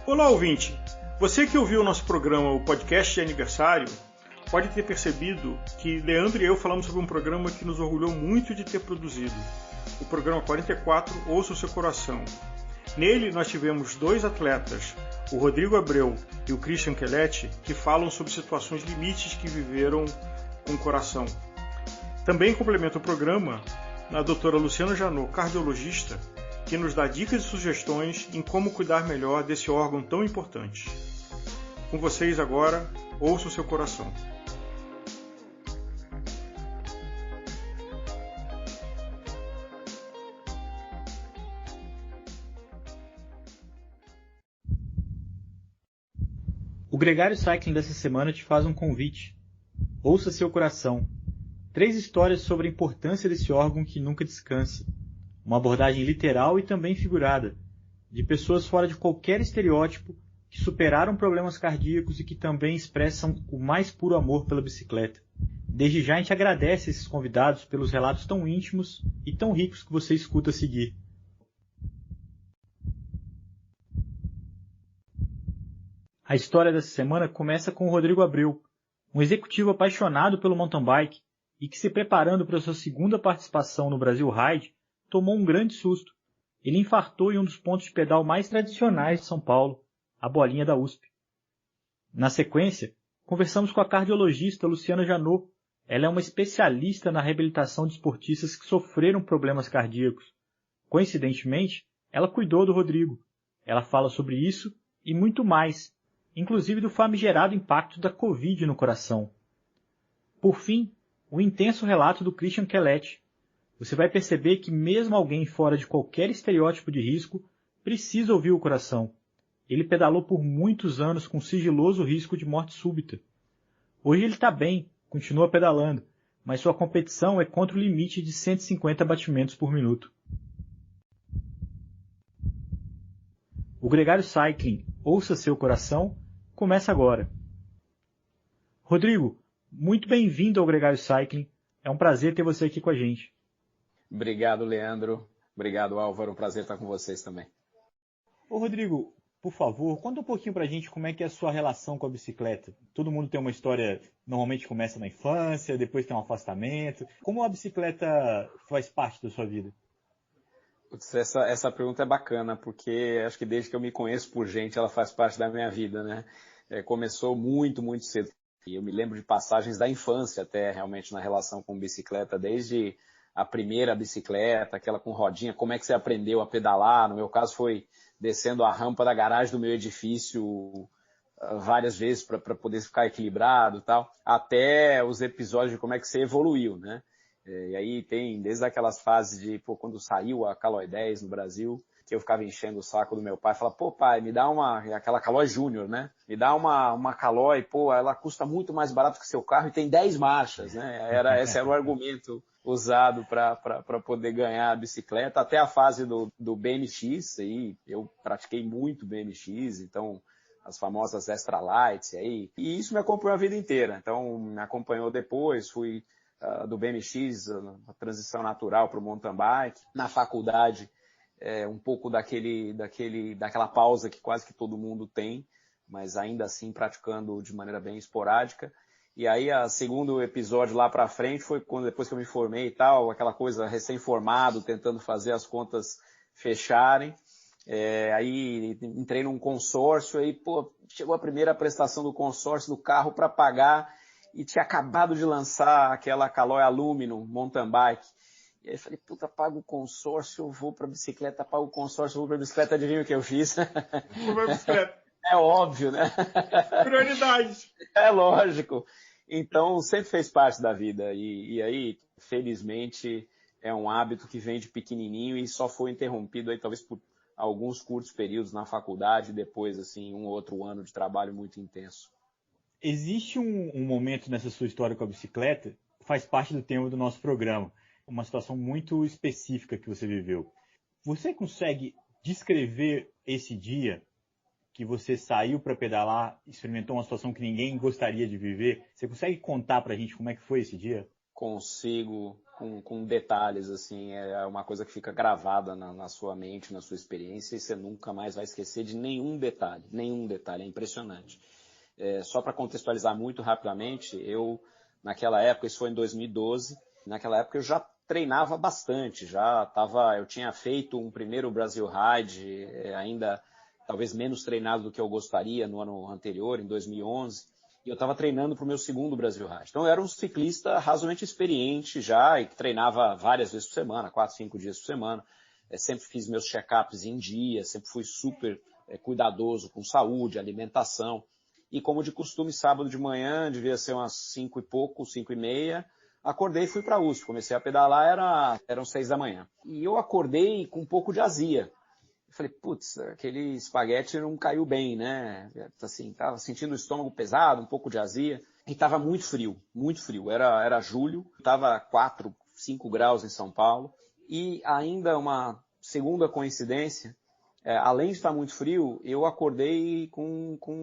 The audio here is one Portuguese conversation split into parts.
Olá, ouvinte! Você que ouviu o nosso programa, o podcast de aniversário, pode ter percebido que Leandro e eu falamos sobre um programa que nos orgulhou muito de ter produzido. O programa 44, Ouça o Seu Coração. Nele, nós tivemos dois atletas, o Rodrigo Abreu e o Christian Kelletti, que falam sobre situações limites que viveram com o coração. Também complementa o programa a doutora Luciana Janot, cardiologista, que nos dá dicas e sugestões em como cuidar melhor desse órgão tão importante. Com vocês agora, Ouça o Seu Coração. O Gregário Cycling dessa semana te faz um convite. Ouça seu coração. 3 histórias sobre a importância desse órgão que nunca descansa. Uma abordagem literal e também figurada, de pessoas fora de qualquer estereótipo que superaram problemas cardíacos e que também expressam o mais puro amor pela bicicleta. Desde já a gente agradece esses convidados pelos relatos tão íntimos e tão ricos que você escuta a seguir. A história dessa semana começa com o Rodrigo Abreu, um executivo apaixonado pelo mountain bike e que, se preparando para sua segunda participação no Brasil Ride, tomou um grande susto. Ele infartou em um dos pontos de pedal mais tradicionais de São Paulo, a Bolinha da USP. Na sequência, conversamos com a cardiologista Luciana Janot. Ela é uma especialista na reabilitação de esportistas que sofreram problemas cardíacos. Coincidentemente, ela cuidou do Rodrigo. Ela fala sobre isso e muito mais, inclusive do famigerado impacto da Covid no coração. Por fim, o intenso relato do Christian Kelletti. Você vai perceber que mesmo alguém fora de qualquer estereótipo de risco precisa ouvir o coração. Ele pedalou por muitos anos com sigiloso risco de morte súbita. Hoje ele está bem, continua pedalando, mas sua competição é contra o limite de 150 batimentos por minuto. O Gregário Cycling, Ouça Seu Coração, começa agora. Rodrigo, muito bem-vindo ao Gregário Cycling. É um prazer ter você aqui com a gente. Obrigado, Leandro. Obrigado, Álvaro. Um prazer estar com vocês também. Ô, Rodrigo, por favor, conta um pouquinho pra gente como é que é a sua relação com a bicicleta. Todo mundo tem uma história, normalmente começa na infância, depois tem um afastamento. Como a bicicleta faz parte da sua vida? Putz, essa pergunta é bacana, porque acho que desde que eu me conheço por gente, ela faz parte da minha vida, né? Começou muito, muito cedo. E eu me lembro de passagens da infância até, realmente, na relação com bicicleta, desde a primeira bicicleta, aquela com rodinha, como é que você aprendeu a pedalar? No meu caso foi descendo a rampa da garagem do meu edifício várias vezes para poder ficar equilibrado e tal, até os episódios de como é que você evoluiu, né? E aí tem desde aquelas fases de, quando saiu a Caloi 10 no Brasil, que eu ficava enchendo o saco do meu pai, falava, pai, me dá aquela Caloi Júnior, né? Me dá uma Caloi, ela custa muito mais barato que seu carro e tem 10 marchas, né? Esse era o argumento usado para poder ganhar a bicicleta, até a fase do BMX, aí eu pratiquei muito BMX, então as famosas Extra Lights, aí, e isso me acompanhou a vida inteira, então me acompanhou depois, fui do BMX, a transição natural para o mountain bike, na faculdade, um pouco daquela pausa que quase que todo mundo tem, mas ainda assim praticando de maneira bem esporádica. E aí, o segundo episódio lá pra frente foi depois que eu me formei e tal, aquela coisa recém-formado, tentando fazer as contas fecharem. Aí entrei num consórcio, aí, chegou a primeira prestação do consórcio do carro para pagar e tinha acabado de lançar aquela Caloi Aluminum mountain bike. E aí falei, pago o consórcio, eu vou pra bicicleta, pago o consórcio, eu vou pra bicicleta, adivinha o que eu fiz? Vou pra bicicleta. É óbvio, né? Prioridade. É lógico. Então, sempre fez parte da vida. E aí, felizmente, é um hábito que vem de pequenininho e só foi interrompido aí, talvez por alguns curtos períodos na faculdade, depois, assim, um ou outro ano de trabalho muito intenso. Existe um momento nessa sua história com a bicicleta, faz parte do tema do nosso programa, uma situação muito específica que você viveu. Você consegue descrever esse dia que você saiu para pedalar, experimentou uma situação que ninguém gostaria de viver? Você consegue contar para a gente como é que foi esse dia? consigo, com detalhes, assim, é uma coisa que fica gravada na sua mente, na sua experiência, e você nunca mais vai esquecer de nenhum detalhe, é impressionante. Só para contextualizar muito rapidamente, naquela época, isso foi em 2012, naquela época eu já treinava bastante, eu tinha feito um primeiro Brasil Ride, ainda talvez menos treinado do que eu gostaria no ano anterior, em 2011, e eu estava treinando para o meu segundo Brasil Ride. Então eu era um ciclista razoavelmente experiente já, e que treinava várias vezes por semana, 4, 5 dias por semana, sempre fiz meus check-ups em dia, sempre fui super cuidadoso com saúde, alimentação, e como de costume, sábado de manhã, devia ser umas 5 e pouco, 5 e meia, acordei e fui para a USP. Comecei a pedalar, eram 6 da manhã. E eu acordei com um pouco de azia. Eu falei, putz, aquele espaguete não caiu bem, né? Assim, tava sentindo o estômago pesado, um pouco de azia. E tava muito frio, muito frio. Era julho, tava 4, 5 graus em São Paulo. E ainda uma segunda coincidência, além de estar muito frio, eu acordei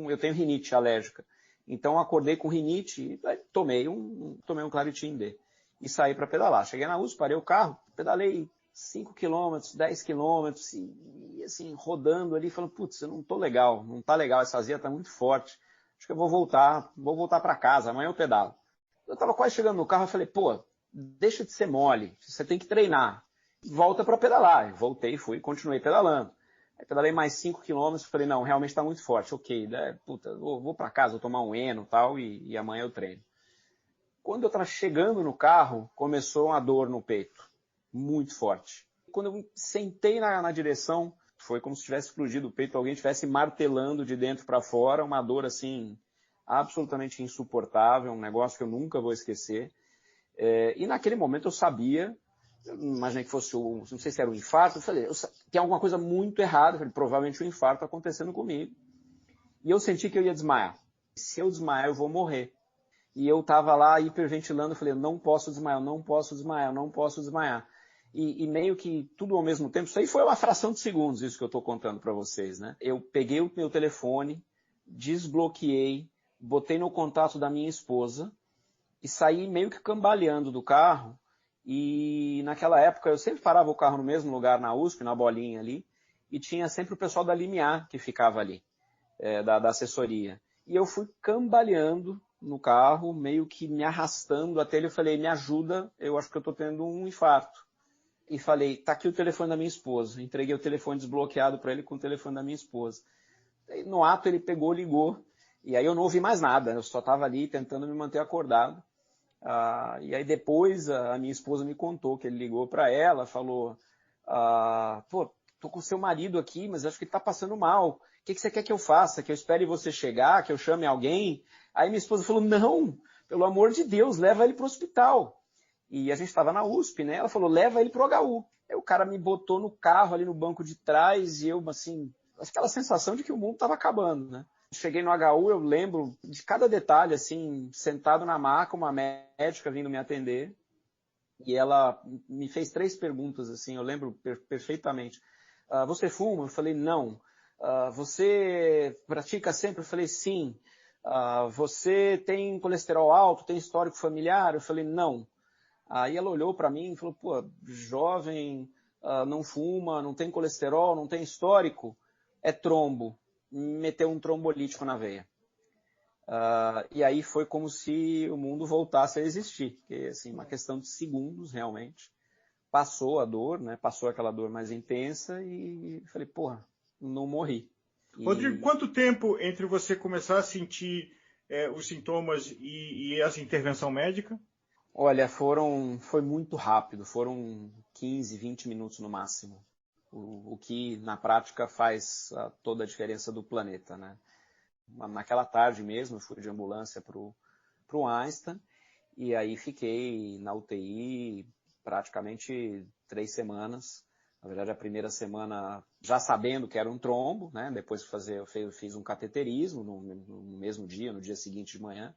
eu tenho rinite alérgica. Então, acordei com rinite e tomei um Claritin D. E saí para pedalar. Cheguei na USP, parei o carro, pedalei 5 quilômetros, 10 quilômetros, e assim, rodando ali, falando, putz, eu não tô legal, não tá legal, essa azia tá muito forte. Acho que eu vou voltar para casa, amanhã eu pedalo. Eu tava quase chegando no carro, eu falei, pô, deixa de ser mole, você tem que treinar. Volta para pedalar. Eu voltei, continuei pedalando. Aí pedalei mais 5 quilômetros, falei, não, realmente está muito forte, ok, puta, vou para casa, vou tomar um Eno e tal, e amanhã eu treino. Quando eu estava chegando no carro, começou uma dor no peito, muito forte. Quando eu sentei na direção, foi como se tivesse explodido o peito, alguém estivesse martelando de dentro para fora, uma dor assim, absolutamente insuportável, um negócio que eu nunca vou esquecer. E naquele momento eu sabia, imaginei que fosse não sei se era um infarto, eu falei, tem alguma coisa muito errada, eu falei, provavelmente um infarto acontecendo comigo. E eu senti que eu ia desmaiar. Se eu desmaiar, eu vou morrer. E eu estava lá hiperventilando, eu falei, não posso desmaiar, não posso desmaiar, não posso desmaiar. E meio que tudo ao mesmo tempo, isso aí foi uma fração de segundos, isso que eu estou contando para vocês, né? Eu peguei o meu telefone, desbloqueei, botei no contato da minha esposa e saí meio que cambaleando do carro. E naquela época eu sempre parava o carro no mesmo lugar na USP, na bolinha ali, e tinha sempre o pessoal da Limiar que ficava ali, da assessoria. E eu fui cambaleando no carro, meio que me arrastando até ele. Eu falei, me ajuda, eu acho que eu estou tendo um infarto. E falei, tá aqui o telefone da minha esposa. Entreguei o telefone desbloqueado para ele com o telefone da minha esposa. E no ato ele pegou, ligou, e aí eu não ouvi mais nada, eu só estava ali tentando me manter acordado. E aí depois a minha esposa me contou que ele ligou para ela, falou, pô, tô com seu marido aqui, mas acho que ele tá passando mal. O que você quer que eu faça? Que eu espere você chegar? Que eu chame alguém? Aí minha esposa falou, não, pelo amor de Deus, leva ele pro hospital. E a gente estava na USP, né? Ela falou, leva ele pro HU. Aí o cara me botou no carro ali no banco de trás e eu, assim, aquela sensação de que o mundo estava acabando, né? Cheguei no HU, eu lembro de cada detalhe, assim, sentado na maca, uma médica vindo me atender, e ela me fez 3 perguntas, assim, eu lembro perfeitamente. Você fuma? Eu falei, não. Você pratica sempre? Eu falei, sim. Você tem colesterol alto? Tem histórico familiar? Eu falei, não. Aí ela olhou para mim e falou, pô, jovem, não fuma, não tem colesterol, não tem histórico, é trombo. Meteu um trombolítico na veia. E aí foi como se o mundo voltasse a existir, porque assim, uma questão de segundos realmente. Passou a dor, né? Passou aquela dor mais intensa e falei, porra, não morri. Rodrigo, quanto tempo entre você começar a sentir os sintomas e essa intervenção médica? Olha, foi muito rápido, foram 15, 20 minutos no máximo. O que na prática faz toda a diferença do planeta, né? Naquela tarde mesmo, eu fui de ambulância para o Einstein, e aí fiquei na UTI praticamente 3 semanas. Na verdade, a primeira semana já sabendo que era um trombo, né? Depois eu fiz um cateterismo no mesmo dia, no dia seguinte de manhã.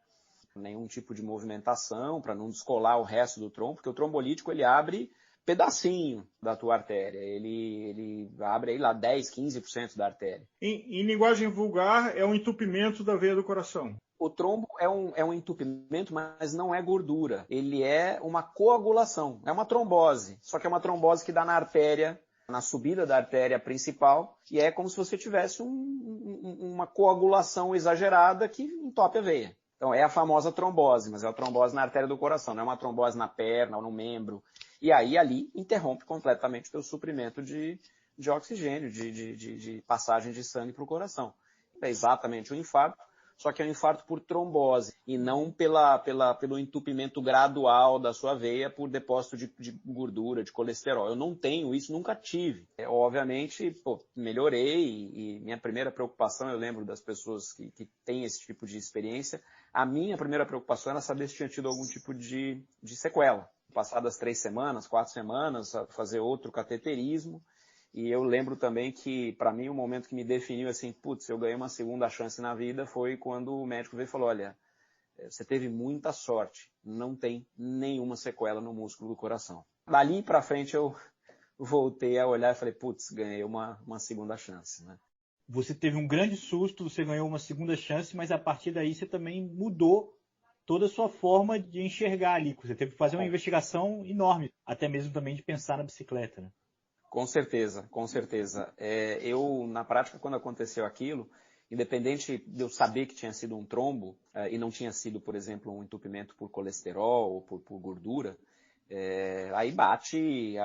Nenhum tipo de movimentação para não descolar o resto do trombo, porque o trombolítico ele abre pedacinho da tua artéria, ele abre aí lá 10, 15% da artéria. Em linguagem vulgar, é um entupimento da veia do coração. O trombo é um entupimento, mas não é gordura. Ele é uma coagulação, é uma trombose. Só que é uma trombose que dá na artéria, na subida da artéria principal, e é como se você tivesse uma coagulação exagerada que entope a veia. Então é a famosa trombose, mas é a trombose na artéria do coração, não é uma trombose na perna ou no membro. E aí ali interrompe completamente o teu suprimento de oxigênio, de passagem de sangue para o coração. É exatamente o infarto, só que é um infarto por trombose e não pelo entupimento gradual da sua veia por depósito de gordura, de colesterol. Eu não tenho isso, nunca tive. Obviamente, melhorei e minha primeira preocupação, eu lembro das pessoas que têm esse tipo de experiência, a minha primeira preocupação era saber se tinha tido algum tipo de sequela. Passadas 3 semanas, 4 semanas, fazer outro cateterismo. E eu lembro também que, para mim, o momento que me definiu assim, putz, eu ganhei uma segunda chance na vida foi quando o médico veio e falou, olha, você teve muita sorte, não tem nenhuma sequela no músculo do coração. Dali para frente eu voltei a olhar e falei, putz, ganhei uma segunda chance, né? Você teve um grande susto, você ganhou uma segunda chance, mas a partir daí você também mudou toda a sua forma de enxergar ali. Você teve que fazer uma investigação enorme, até mesmo também de pensar na bicicleta, né? Com certeza, com certeza. Eu, na prática, quando aconteceu aquilo, independente de eu saber que tinha sido um trombo, e não tinha sido, por exemplo, um entupimento por colesterol ou por gordura, aí bate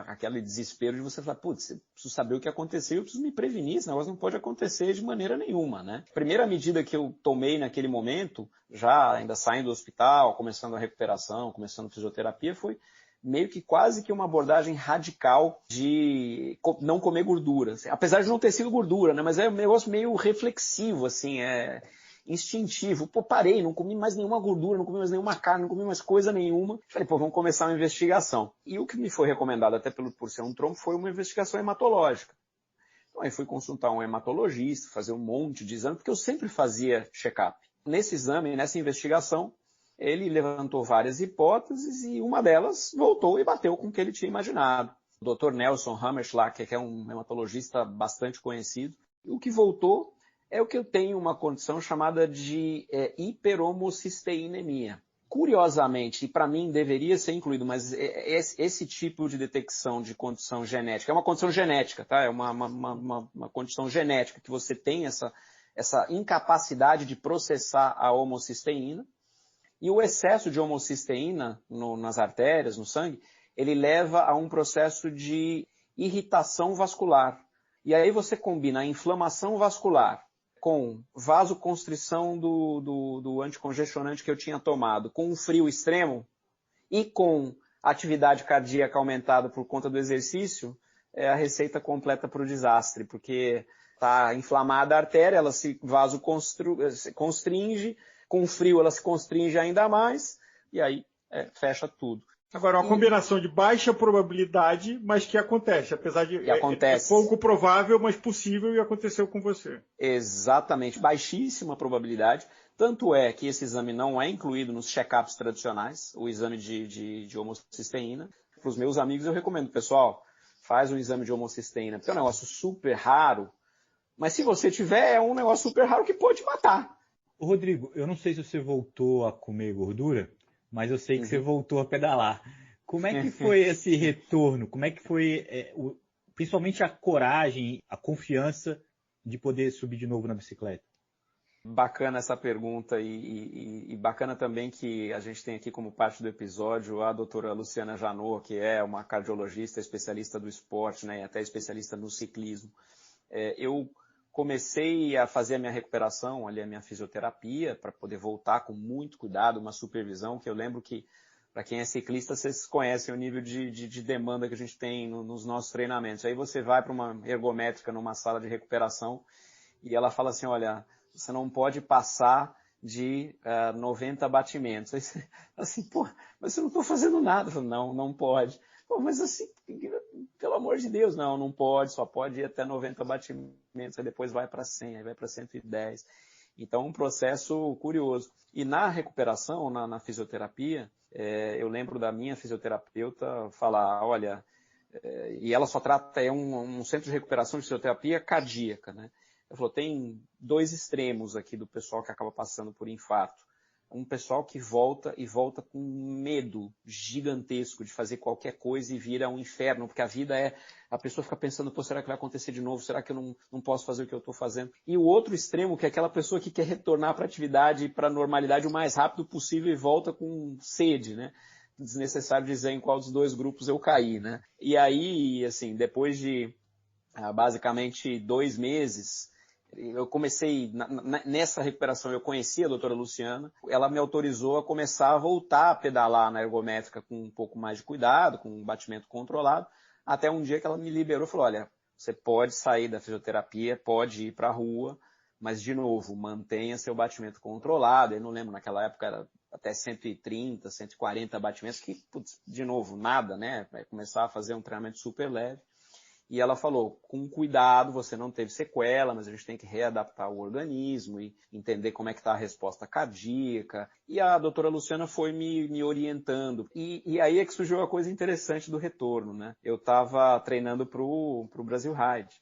aquele desespero de você falar, putz, eu preciso saber o que aconteceu, eu preciso me prevenir, esse negócio não pode acontecer de maneira nenhuma, né? A primeira medida que eu tomei naquele momento, já ainda saindo do hospital, começando a recuperação, começando a fisioterapia, foi meio que quase que uma abordagem radical de não comer gordura. Apesar de não ter sido gordura, né? Mas é um negócio meio reflexivo, assim, instintivo. Parei, não comi mais nenhuma gordura, não comi mais nenhuma carne, não comi mais coisa nenhuma. Falei, vamos começar uma investigação. E o que me foi recomendado, até por ser um trombo, foi uma investigação hematológica. Então aí fui consultar um hematologista, fazer um monte de exame, porque eu sempre fazia check-up. Nesse exame, nessa investigação, ele levantou várias hipóteses e uma delas voltou e bateu com o que ele tinha imaginado. O Dr. Nelson Hammerschlag, que é um hematologista bastante conhecido, e o que voltou é o que eu tenho uma condição chamada de hiperhomocisteinemia. Curiosamente, e para mim deveria ser incluído, mas esse tipo de detecção de condição genética, é uma condição genética, tá? É uma condição genética que você tem essa incapacidade de processar a homocisteína. E o excesso de homocisteína nas artérias, no sangue, ele leva a um processo de irritação vascular. E aí você combina a inflamação vascular com vasoconstrição do anticongestionante que eu tinha tomado, com um frio extremo e com atividade cardíaca aumentada por conta do exercício, é a receita completa para o desastre, porque está inflamada a artéria, ela se vasoconstringe, com frio ela se constringe ainda mais, e aí fecha tudo. Agora, uma combinação de baixa probabilidade, mas que acontece, apesar de é pouco provável, mas possível e aconteceu com você. Exatamente, baixíssima probabilidade. Tanto é que esse exame não é incluído nos check-ups tradicionais, o exame de homocisteína. Para os meus amigos eu recomendo, pessoal, faz um exame de homocisteína, porque é um negócio super raro, mas se você tiver, é um negócio super raro que pode matar. Rodrigo, eu não sei se você voltou a comer gordura, mas eu sei que você voltou a pedalar. Como é que foi esse retorno? Como é que foi, principalmente a coragem, a confiança de poder subir de novo na bicicleta? Bacana essa pergunta e bacana também que a gente tem aqui como parte do episódio a doutora Luciana Janot, que é uma cardiologista, especialista do esporte, né, e até especialista no ciclismo. Eu comecei a fazer a minha recuperação, ali a minha fisioterapia, para poder voltar com muito cuidado, uma supervisão, que eu lembro que, para quem é ciclista, vocês conhecem o nível de demanda que a gente tem nos nossos treinamentos. Aí você vai para uma ergométrica numa sala de recuperação e ela fala assim, olha, você não pode passar de 90 batimentos. Aí você, assim, mas eu não estou fazendo nada. Eu falo, não pode. Mas assim, pelo amor de Deus, não pode, só pode ir até 90 batimentos, aí depois vai para 100, aí vai para 110. Então, um processo curioso. E na recuperação, na fisioterapia, eu lembro da minha fisioterapeuta falar, olha, e ela só trata, um centro de recuperação de fisioterapia cardíaca, né? Ele falou, tem dois extremos aqui do pessoal que acaba passando por infarto. Um pessoal que volta e volta com medo gigantesco de fazer qualquer coisa e vira um inferno, porque a vida é... A pessoa fica pensando, pô, será que vai acontecer de novo? Será que eu não posso fazer o que eu estou fazendo? E o outro extremo, que é aquela pessoa que quer retornar para a atividade, para a normalidade o mais rápido possível e volta com sede, né? Desnecessário dizer em qual dos dois grupos eu caí, né? E aí, assim, depois de basicamente 2 meses... Eu comecei, nessa recuperação, eu conheci a doutora Luciana, ela me autorizou a começar a voltar a pedalar na ergométrica com um pouco mais de cuidado, com um batimento controlado, até um dia que ela me liberou e falou, olha, você pode sair da fisioterapia, pode ir para a rua, mas, de novo, mantenha seu batimento controlado. Eu não lembro, naquela época era até 130, 140 batimentos, que, putz, de novo, nada, né? Vai começar a fazer um treinamento super leve. E ela falou, com cuidado, você não teve sequela, mas a gente tem que readaptar o organismo e entender como é que está a resposta cardíaca. E a doutora Luciana foi me orientando. E aí é que surgiu a coisa interessante do retorno, né? Eu estava treinando para o Brasil Ride.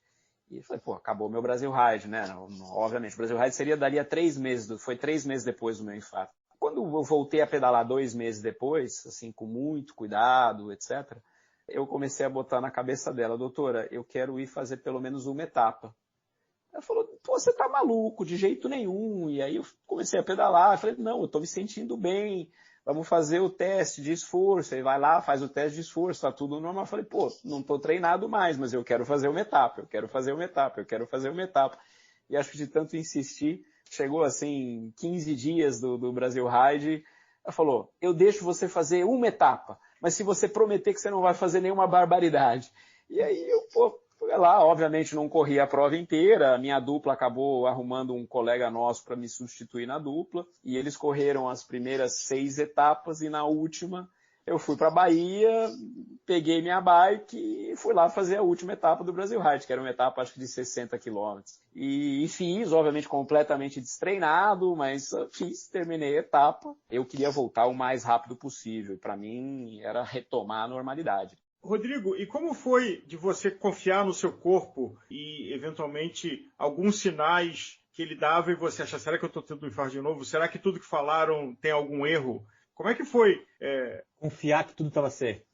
E falei, pô, acabou meu Brasil Ride, né? Obviamente, o Brasil Ride seria dali a 3 meses, foi 3 meses depois do meu infarto. Quando eu voltei a pedalar 2 meses depois, assim, com muito cuidado, etc., eu comecei a botar na cabeça dela, doutora, eu quero ir fazer pelo menos uma etapa. Ela falou, pô, você tá maluco, de jeito nenhum. E aí eu comecei a pedalar, eu falei, não, eu tô me sentindo bem, vamos fazer o teste de esforço. Aí vai lá, faz o teste de esforço, tá tudo normal. Eu falei, pô, não tô treinado mais, mas eu quero fazer uma etapa, eu quero fazer uma etapa, eu quero fazer uma etapa. E acho que de tanto insistir, chegou assim, 15 dias do Brasil Ride, ela falou, eu deixo você fazer uma etapa, mas se você prometer que você não vai fazer nenhuma barbaridade. E aí eu, pô, fui lá, obviamente não corri a prova inteira, a minha dupla acabou arrumando um colega nosso para me substituir na dupla, e eles correram as primeiras 6 etapas, e na última eu fui para a Bahia, peguei minha bike e fui lá fazer a última etapa do Brasil Ride, que era uma etapa acho que de 60 quilômetros. E fiz, obviamente, completamente destreinado, mas fiz, terminei a etapa. Eu queria voltar o mais rápido possível, e para mim era retomar a normalidade. Rodrigo, e como foi de você confiar no seu corpo e, eventualmente, alguns sinais que ele dava e você achar, será que eu estou tendo um infarto de novo? Será que tudo que falaram tem algum erro? Como é que foi? Confiar que tudo estava certo.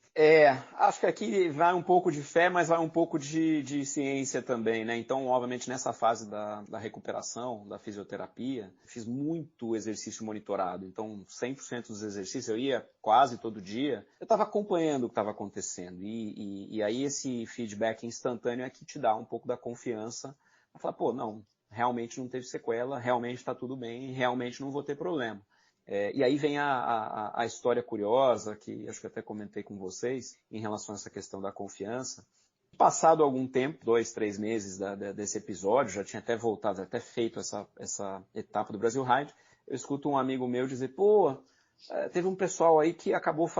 Acho que aqui vai um pouco de fé, mas vai um pouco de ciência também, né? Então, obviamente, nessa fase da recuperação, da fisioterapia, fiz muito exercício monitorado. Então, 100% dos exercícios, eu ia quase todo dia, eu estava acompanhando o que estava acontecendo. E aí esse feedback instantâneo é que te dá um pouco da confiança. Pra falar, pô, não, realmente não teve sequela, realmente está tudo bem, realmente não vou ter problema. E aí vem a história curiosa, que acho que até comentei com vocês, em relação a essa questão da confiança. Passado algum tempo, 2, 3 meses desse episódio, já tinha até voltado, até feito essa etapa do Brasil Ride, eu escuto um amigo meu dizer, pô, teve um pessoal aí que acabou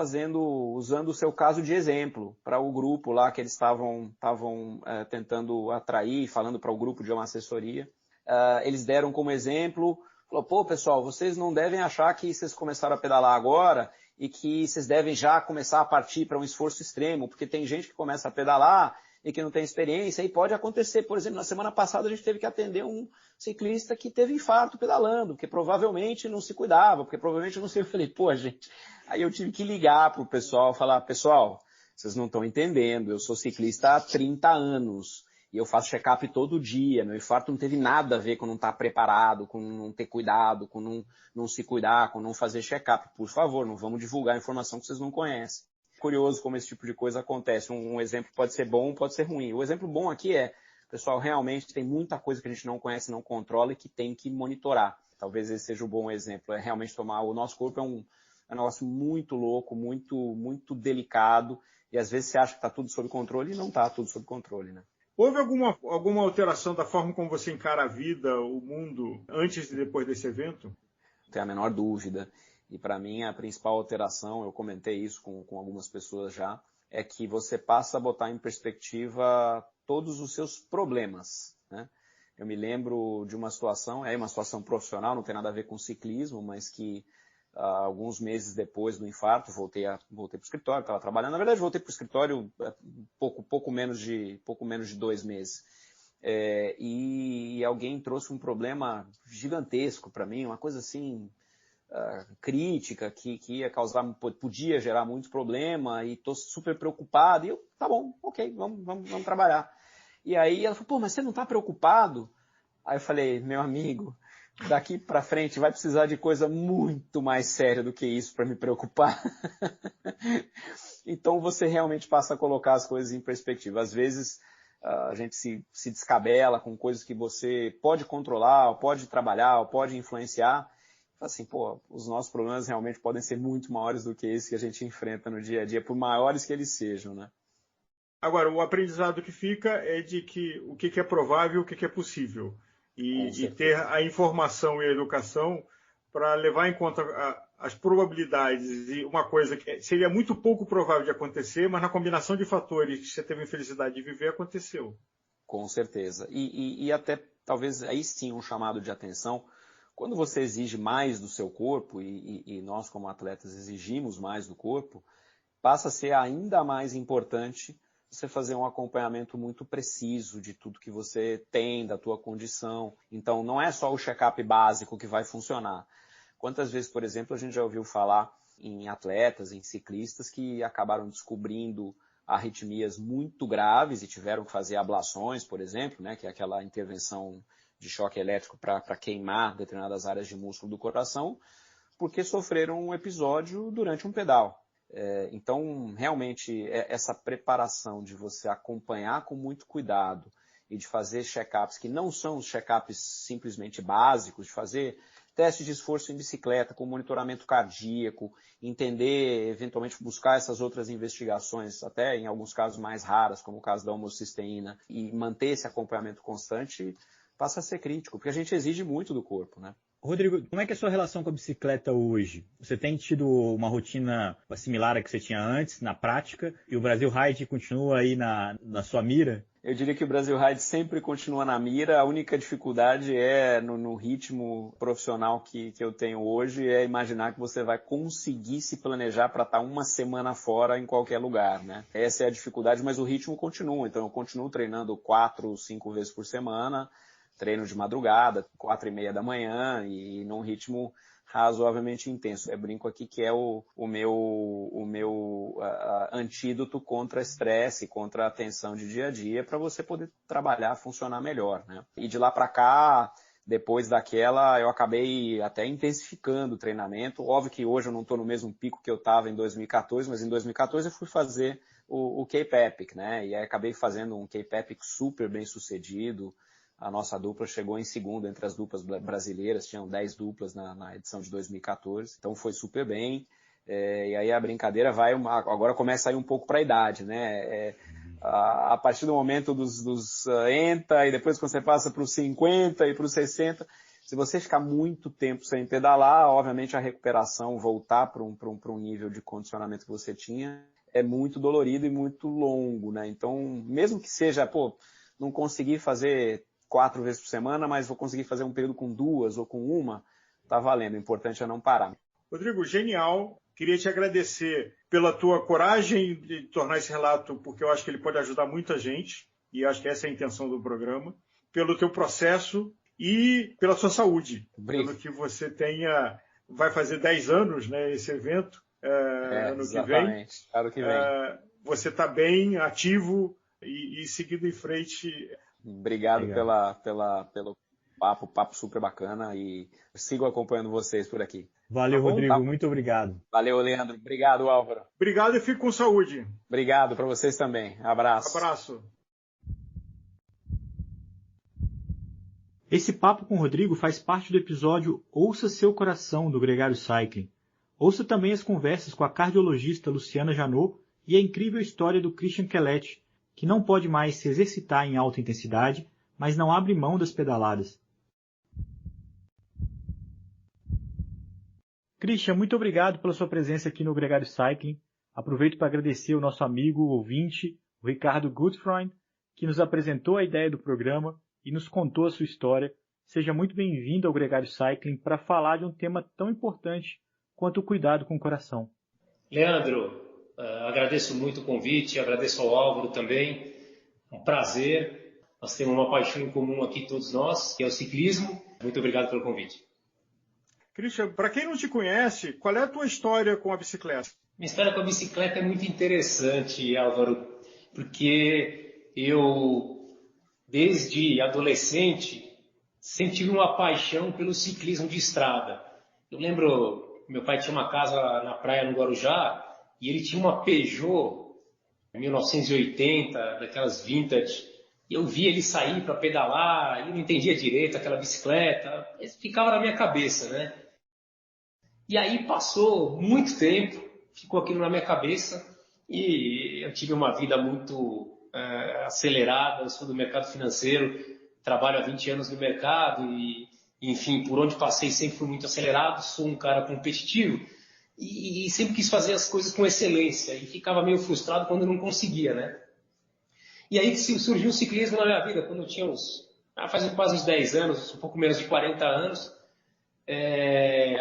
usando o seu caso de exemplo para o grupo lá que eles estavam tentando atrair, falando para o grupo de uma assessoria. Eles deram como exemplo, falou, pô, pessoal, vocês não devem achar que vocês começaram a pedalar agora e que vocês devem já começar a partir para um esforço extremo, porque tem gente que começa a pedalar e que não tem experiência, e pode acontecer. Por exemplo, na semana passada a gente teve que atender um ciclista que teve infarto pedalando, porque provavelmente não se cuidava, porque provavelmente não sei. Eu falei, pô, gente, aí eu tive que ligar para o pessoal, falar, pessoal, vocês não estão entendendo, eu sou ciclista há 30 anos, e eu faço check-up todo dia. Meu infarto não teve nada a ver com não estar preparado, com não ter cuidado, com não se cuidar, com não fazer check-up. Por favor, não vamos divulgar informação que vocês não conhecem. Curioso como esse tipo de coisa acontece. Um exemplo pode ser bom, pode ser ruim. O exemplo bom aqui é, pessoal, realmente tem muita coisa que a gente não conhece, não controla e que tem que monitorar. Talvez esse seja o bom exemplo. É realmente tomar... O nosso corpo é um negócio muito louco, muito, muito delicado. E às vezes você acha que está tudo sob controle e não está tudo sob controle, né? Houve alguma alteração da forma como você encara a vida, o mundo, antes e depois desse evento? Não tenho a menor dúvida. E para mim a principal alteração, eu comentei isso com algumas pessoas já, é que você passa a botar em perspectiva todos os seus problemas, né? Eu me lembro de uma situação profissional, não tem nada a ver com ciclismo, mas que alguns meses depois do infarto, voltei para o escritório, estava trabalhando. Na verdade, voltei para o escritório pouco menos de 2 meses. e alguém trouxe um problema gigantesco para mim, uma coisa assim, crítica, que ia causar, podia gerar muito problema, e estou super preocupado, e eu, tá bom, ok, vamos trabalhar. E aí ela falou, pô, mas você não está preocupado? Aí eu falei, meu amigo, daqui para frente vai precisar de coisa muito mais séria do que isso para me preocupar. Então você realmente passa a colocar as coisas em perspectiva. Às vezes a gente se descabela com coisas que você pode controlar, ou pode trabalhar, ou pode influenciar. Assim, pô, os nossos problemas realmente podem ser muito maiores do que esse que a gente enfrenta no dia a dia, por maiores que eles sejam, né? Agora, o aprendizado que fica é de que o que é provável e o que é possível. E ter a informação e a educação para levar em conta as probabilidades e uma coisa que seria muito pouco provável de acontecer, mas na combinação de fatores que você teve a infelicidade de viver, aconteceu. Com certeza. E até, talvez, aí sim, um chamado de atenção. Quando você exige mais do seu corpo, e nós como atletas exigimos mais do corpo, passa a ser ainda mais importante você fazer um acompanhamento muito preciso de tudo que você tem, da tua condição. Então, não é só o check-up básico que vai funcionar. Quantas vezes, por exemplo, a gente já ouviu falar em atletas, em ciclistas que acabaram descobrindo arritmias muito graves e tiveram que fazer ablações, por exemplo, né, que é aquela intervenção de choque elétrico para queimar determinadas áreas de músculo do coração, porque sofreram um episódio durante um pedal. Então, realmente, essa preparação de você acompanhar com muito cuidado e de fazer check-ups que não são os check-ups simplesmente básicos, de fazer teste de esforço em bicicleta com monitoramento cardíaco, entender, eventualmente buscar essas outras investigações, até em alguns casos mais raras, como o caso da homocisteína, e manter esse acompanhamento constante, passa a ser crítico, porque a gente exige muito do corpo, né? Rodrigo, como é que é a sua relação com a bicicleta hoje? Você tem tido uma rotina similar à que você tinha antes, na prática, e o Brasil Ride continua aí na sua mira? Eu diria que o Brasil Ride sempre continua na mira, a única dificuldade é no ritmo profissional que eu tenho hoje, é imaginar que você vai conseguir se planejar para estar uma semana fora em qualquer lugar, né? Essa é a dificuldade, mas o ritmo continua, então eu continuo treinando 4, 5 vezes por semana, treino de madrugada, 4:30 da manhã, e num ritmo razoavelmente intenso. Eu brinco aqui que é o meu antídoto contra estresse, contra a tensão de dia a dia, para você poder trabalhar, funcionar melhor, né? E de lá para cá, depois daquela, eu acabei até intensificando o treinamento. Óbvio que hoje eu não estou no mesmo pico que eu estava em 2014, mas em 2014 eu fui fazer o Cape Epic, né? E aí acabei fazendo um Cape Epic super bem sucedido. A nossa dupla chegou em segundo entre as duplas brasileiras, tinham 10 duplas na edição de 2014, então foi super bem. E aí a brincadeira agora começa a ir um pouco para a idade, né? A partir do momento dos ENTA, e depois quando você passa para os 50 e para os 60, se você ficar muito tempo sem pedalar, obviamente a recuperação, voltar para um nível de condicionamento que você tinha, é muito dolorido e muito longo, né? Então, mesmo que seja, não conseguir fazer 4 vezes por semana, mas vou conseguir fazer um período com 2 ou com 1, tá valendo. O importante é não parar. Rodrigo, genial. Queria te agradecer pela tua coragem de tornar esse relato, porque eu acho que ele pode ajudar muita gente, e acho que essa é a intenção do programa, pelo teu processo e pela sua saúde. Pelo que você vai fazer 10 anos, né, esse evento, ano que vem. Ano que vem. Você está bem, ativo e seguindo em frente. Obrigado pelo papo super bacana, e sigo acompanhando vocês por aqui. Valeu, Rodrigo, muito obrigado. Valeu, Leandro. Obrigado, Álvaro. Obrigado e fique com saúde. Obrigado para vocês também. Abraço. Abraço. Esse papo com o Rodrigo faz parte do episódio Ouça Seu Coração, do Gregário Cycling. Ouça também as conversas com a cardiologista Luciana Janot e a incrível história do Christian Kellett, que não pode mais se exercitar em alta intensidade, mas não abre mão das pedaladas. Christian, muito obrigado pela sua presença aqui no Gregário Cycling. Aproveito para agradecer o nosso amigo ouvinte, o Ricardo Gutfreund, que nos apresentou a ideia do programa e nos contou a sua história. Seja muito bem-vindo ao Gregário Cycling para falar de um tema tão importante quanto o cuidado com o coração. Leandro, agradeço muito o convite, agradeço ao Álvaro também. Um prazer. Nós temos uma paixão em comum aqui, todos nós, que é o ciclismo. Muito obrigado pelo convite. Christian, para quem não te conhece, qual é a tua história com a bicicleta? Minha história com a bicicleta é muito interessante, Álvaro, porque eu, desde adolescente, sempre tive uma paixão pelo ciclismo de estrada. Eu lembro, meu pai tinha uma casa na praia no Guarujá, e ele tinha uma Peugeot 1980, daquelas vintage. E eu via ele sair para pedalar, e não entendia direito aquela bicicleta, ficava na minha cabeça, né? E aí passou muito tempo, ficou aquilo na minha cabeça, e eu tive uma vida muito acelerada. Eu sou do mercado financeiro, trabalho há 20 anos no mercado, e enfim, por onde passei sempre fui muito acelerado, sou um cara competitivo, e sempre quis fazer as coisas com excelência, e ficava meio frustrado quando não conseguia, né? E aí surgiu o ciclismo na minha vida, quando eu tinha faz quase uns 10 anos, um pouco menos de 40 anos,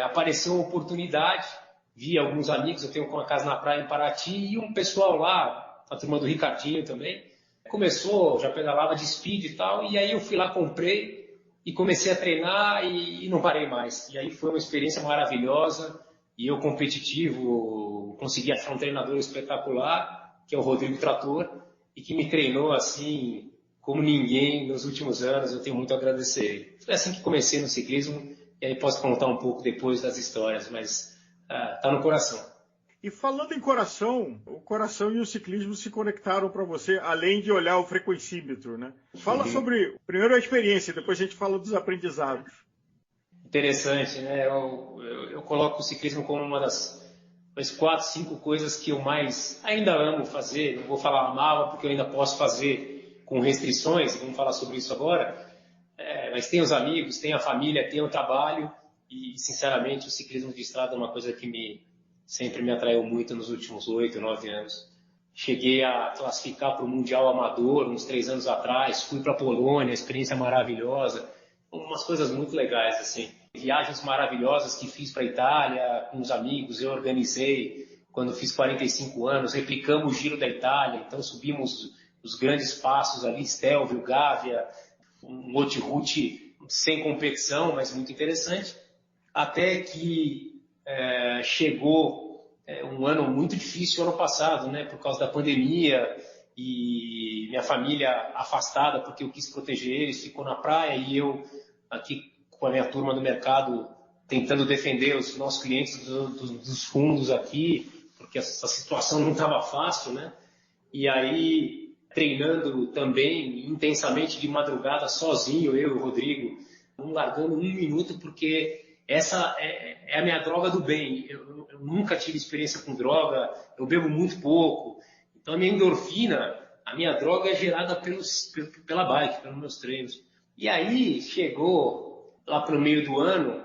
apareceu uma oportunidade, vi alguns amigos, eu tenho uma casa na praia em Paraty, e um pessoal lá, a turma do Ricardinho também, começou, já pedalava de speed e tal, e aí eu fui lá, comprei, e comecei a treinar e não parei mais. E aí foi uma experiência maravilhosa, e eu competitivo, consegui achar um treinador espetacular, que é o Rodrigo Trator, e que me treinou assim como ninguém nos últimos anos. Eu tenho muito a agradecer. Foi assim que comecei no ciclismo, e aí posso contar um pouco depois das histórias, mas tá no coração. E falando em coração, o coração e o ciclismo se conectaram para você, além de olhar o frequencímetro, né? Fala sobre, primeiro, a experiência, depois a gente fala dos aprendizados. Interessante, né? Eu coloco o ciclismo como uma das 4, 5 coisas que eu mais ainda amo fazer. Não vou falar amava, porque eu ainda posso fazer com restrições, vamos falar sobre isso agora. Mas tem os amigos, tem a família, tem o trabalho, e sinceramente o ciclismo de estrada é uma coisa que sempre me atraiu muito nos últimos 8, 9 anos. Cheguei a classificar para o Mundial Amador uns 3 anos atrás, fui para a Polônia, experiência maravilhosa, umas coisas muito legais, assim. Viagens maravilhosas que fiz para a Itália com os amigos, eu organizei quando fiz 45 anos, replicamos o Giro da Itália, então subimos os grandes passos ali, Stelvio, Gavia, um route sem competição, mas muito interessante, até que chegou um ano muito difícil ano passado, né, por causa da pandemia, e minha família afastada porque eu quis proteger eles, ficou na praia, e eu aqui com a minha turma do mercado tentando defender os nossos clientes dos fundos aqui, porque essa situação não estava fácil, né? E aí treinando também intensamente de madrugada sozinho, eu e o Rodrigo, não largando um minuto, porque essa é a minha droga do bem. Eu nunca tive experiência com droga, eu bebo muito pouco. Então a minha endorfina, a minha droga é gerada pela bike, pelos meus treinos. E aí chegou lá para o meio do ano,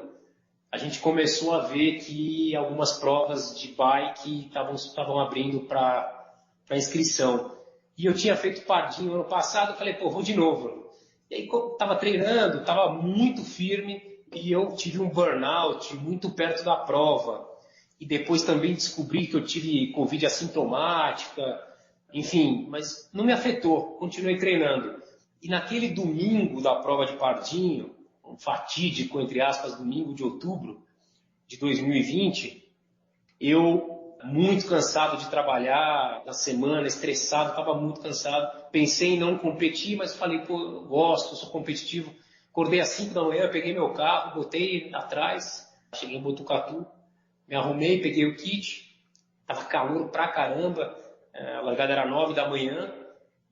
a gente começou a ver que algumas provas de bike estavam abrindo para inscrição. E eu tinha feito Pardinho ano passado, falei, vou de novo. E aí estava treinando, estava muito firme, e eu tive um burnout muito perto da prova. E depois também descobri que eu tive Covid assintomática, enfim, mas não me afetou, continuei treinando. E naquele domingo da prova de Pardinho, um fatídico, entre aspas, domingo de outubro de 2020, eu, muito cansado de trabalhar na semana, estressado, estava muito cansado, pensei em não competir, mas falei, eu gosto, sou competitivo. Acordei às 5 da manhã, peguei meu carro, botei atrás, cheguei em Botucatu, me arrumei, peguei o kit, estava calor pra caramba, a largada era 9 da manhã,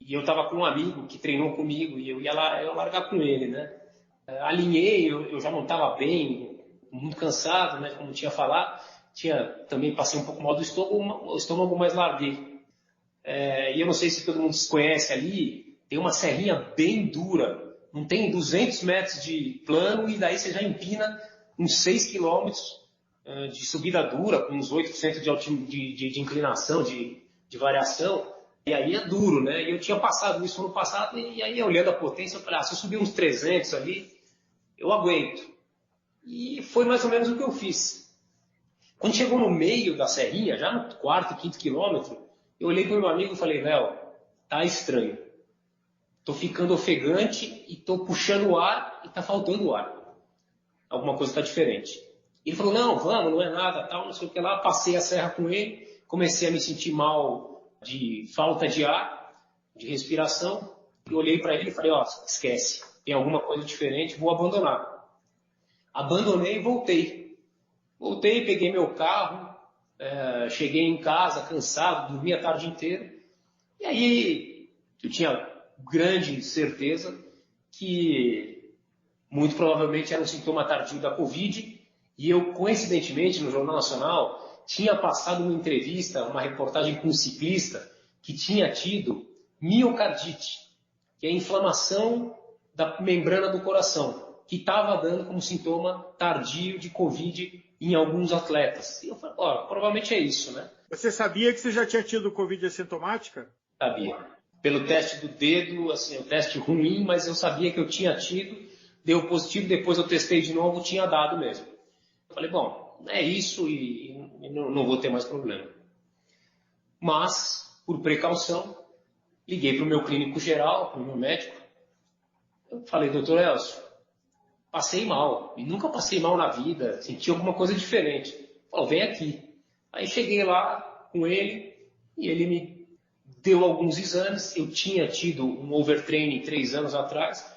e eu estava com um amigo que treinou comigo, e eu ia largar com ele, né? Alinhei, eu já não estava bem, muito cansado, né, como tinha falado, também passei um pouco mal do estômago, mas larguei. E eu não sei se todo mundo se conhece ali, tem uma serrinha bem dura, não tem 200 metros de plano, e daí você já empina uns 6 quilômetros de subida dura, com uns 8% de inclinação, de variação, e aí é duro, né? E eu tinha passado isso ano passado, e aí olhando a potência, eu falei, se eu subir uns 300 ali, eu aguento. E foi mais ou menos o que eu fiz. Quando chegou no meio da serrinha, já no 4º, 5º quilômetro, eu olhei para o meu amigo e falei, Léo, tá estranho. tô ficando ofegante e tô puxando o ar e tá faltando o ar. Alguma coisa tá diferente. Ele falou, não, vamos, não é nada, tal, não sei o que lá. Passei a serra com ele, comecei a me sentir mal de falta de ar, de respiração. E olhei para ele e falei, ó, esquece, tem alguma coisa diferente, vou abandonar. Abandonei e voltei. Voltei, peguei meu carro, cheguei em casa cansado, dormi a tarde inteira. E aí eu tinha grande certeza que muito provavelmente era um sintoma tardio da Covid. E eu, coincidentemente, no Jornal Nacional, tinha passado uma entrevista, uma reportagem com um ciclista que tinha tido miocardite, que é a inflamação da membrana do coração, que estava dando como sintoma tardio de Covid em alguns atletas. E eu falei, ó, provavelmente é isso, né? Você sabia que você já tinha tido Covid assintomática? Sabia. Pelo teste do dedo, assim, o teste ruim, mas eu sabia que eu tinha tido, deu positivo, depois eu testei de novo, tinha dado mesmo. Eu falei, bom, é isso e não vou ter mais problema. Mas, por precaução, liguei para o meu clínico geral, para o meu médico. Eu falei, doutor Elcio, passei mal. E nunca passei mal na vida, senti alguma coisa diferente. Ele falou, vem aqui. Aí cheguei lá com ele e ele me deu alguns exames. Eu tinha tido um overtraining 3 anos atrás.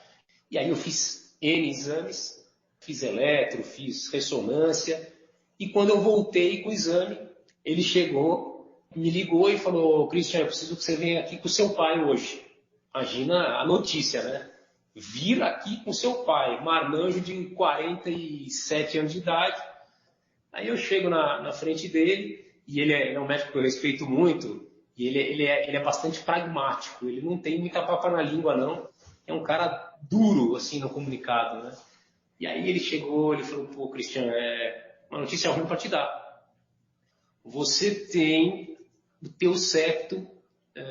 E aí eu fiz N exames. Fiz eletro, fiz ressonância. E quando eu voltei com o exame, ele chegou, me ligou e falou, Christian, eu preciso que você venha aqui com o seu pai hoje. Imagina a notícia, né? Vir aqui com seu pai, marmanjo de 47 anos de idade. Aí eu chego na frente dele, e ele é um médico que eu respeito muito, e ele é bastante pragmático, ele não tem muita papa na língua, não. É um cara duro, assim, no comunicado, né? E aí ele chegou, ele falou, pô, Christian, uma notícia ruim para te dar. Você tem o teu septo,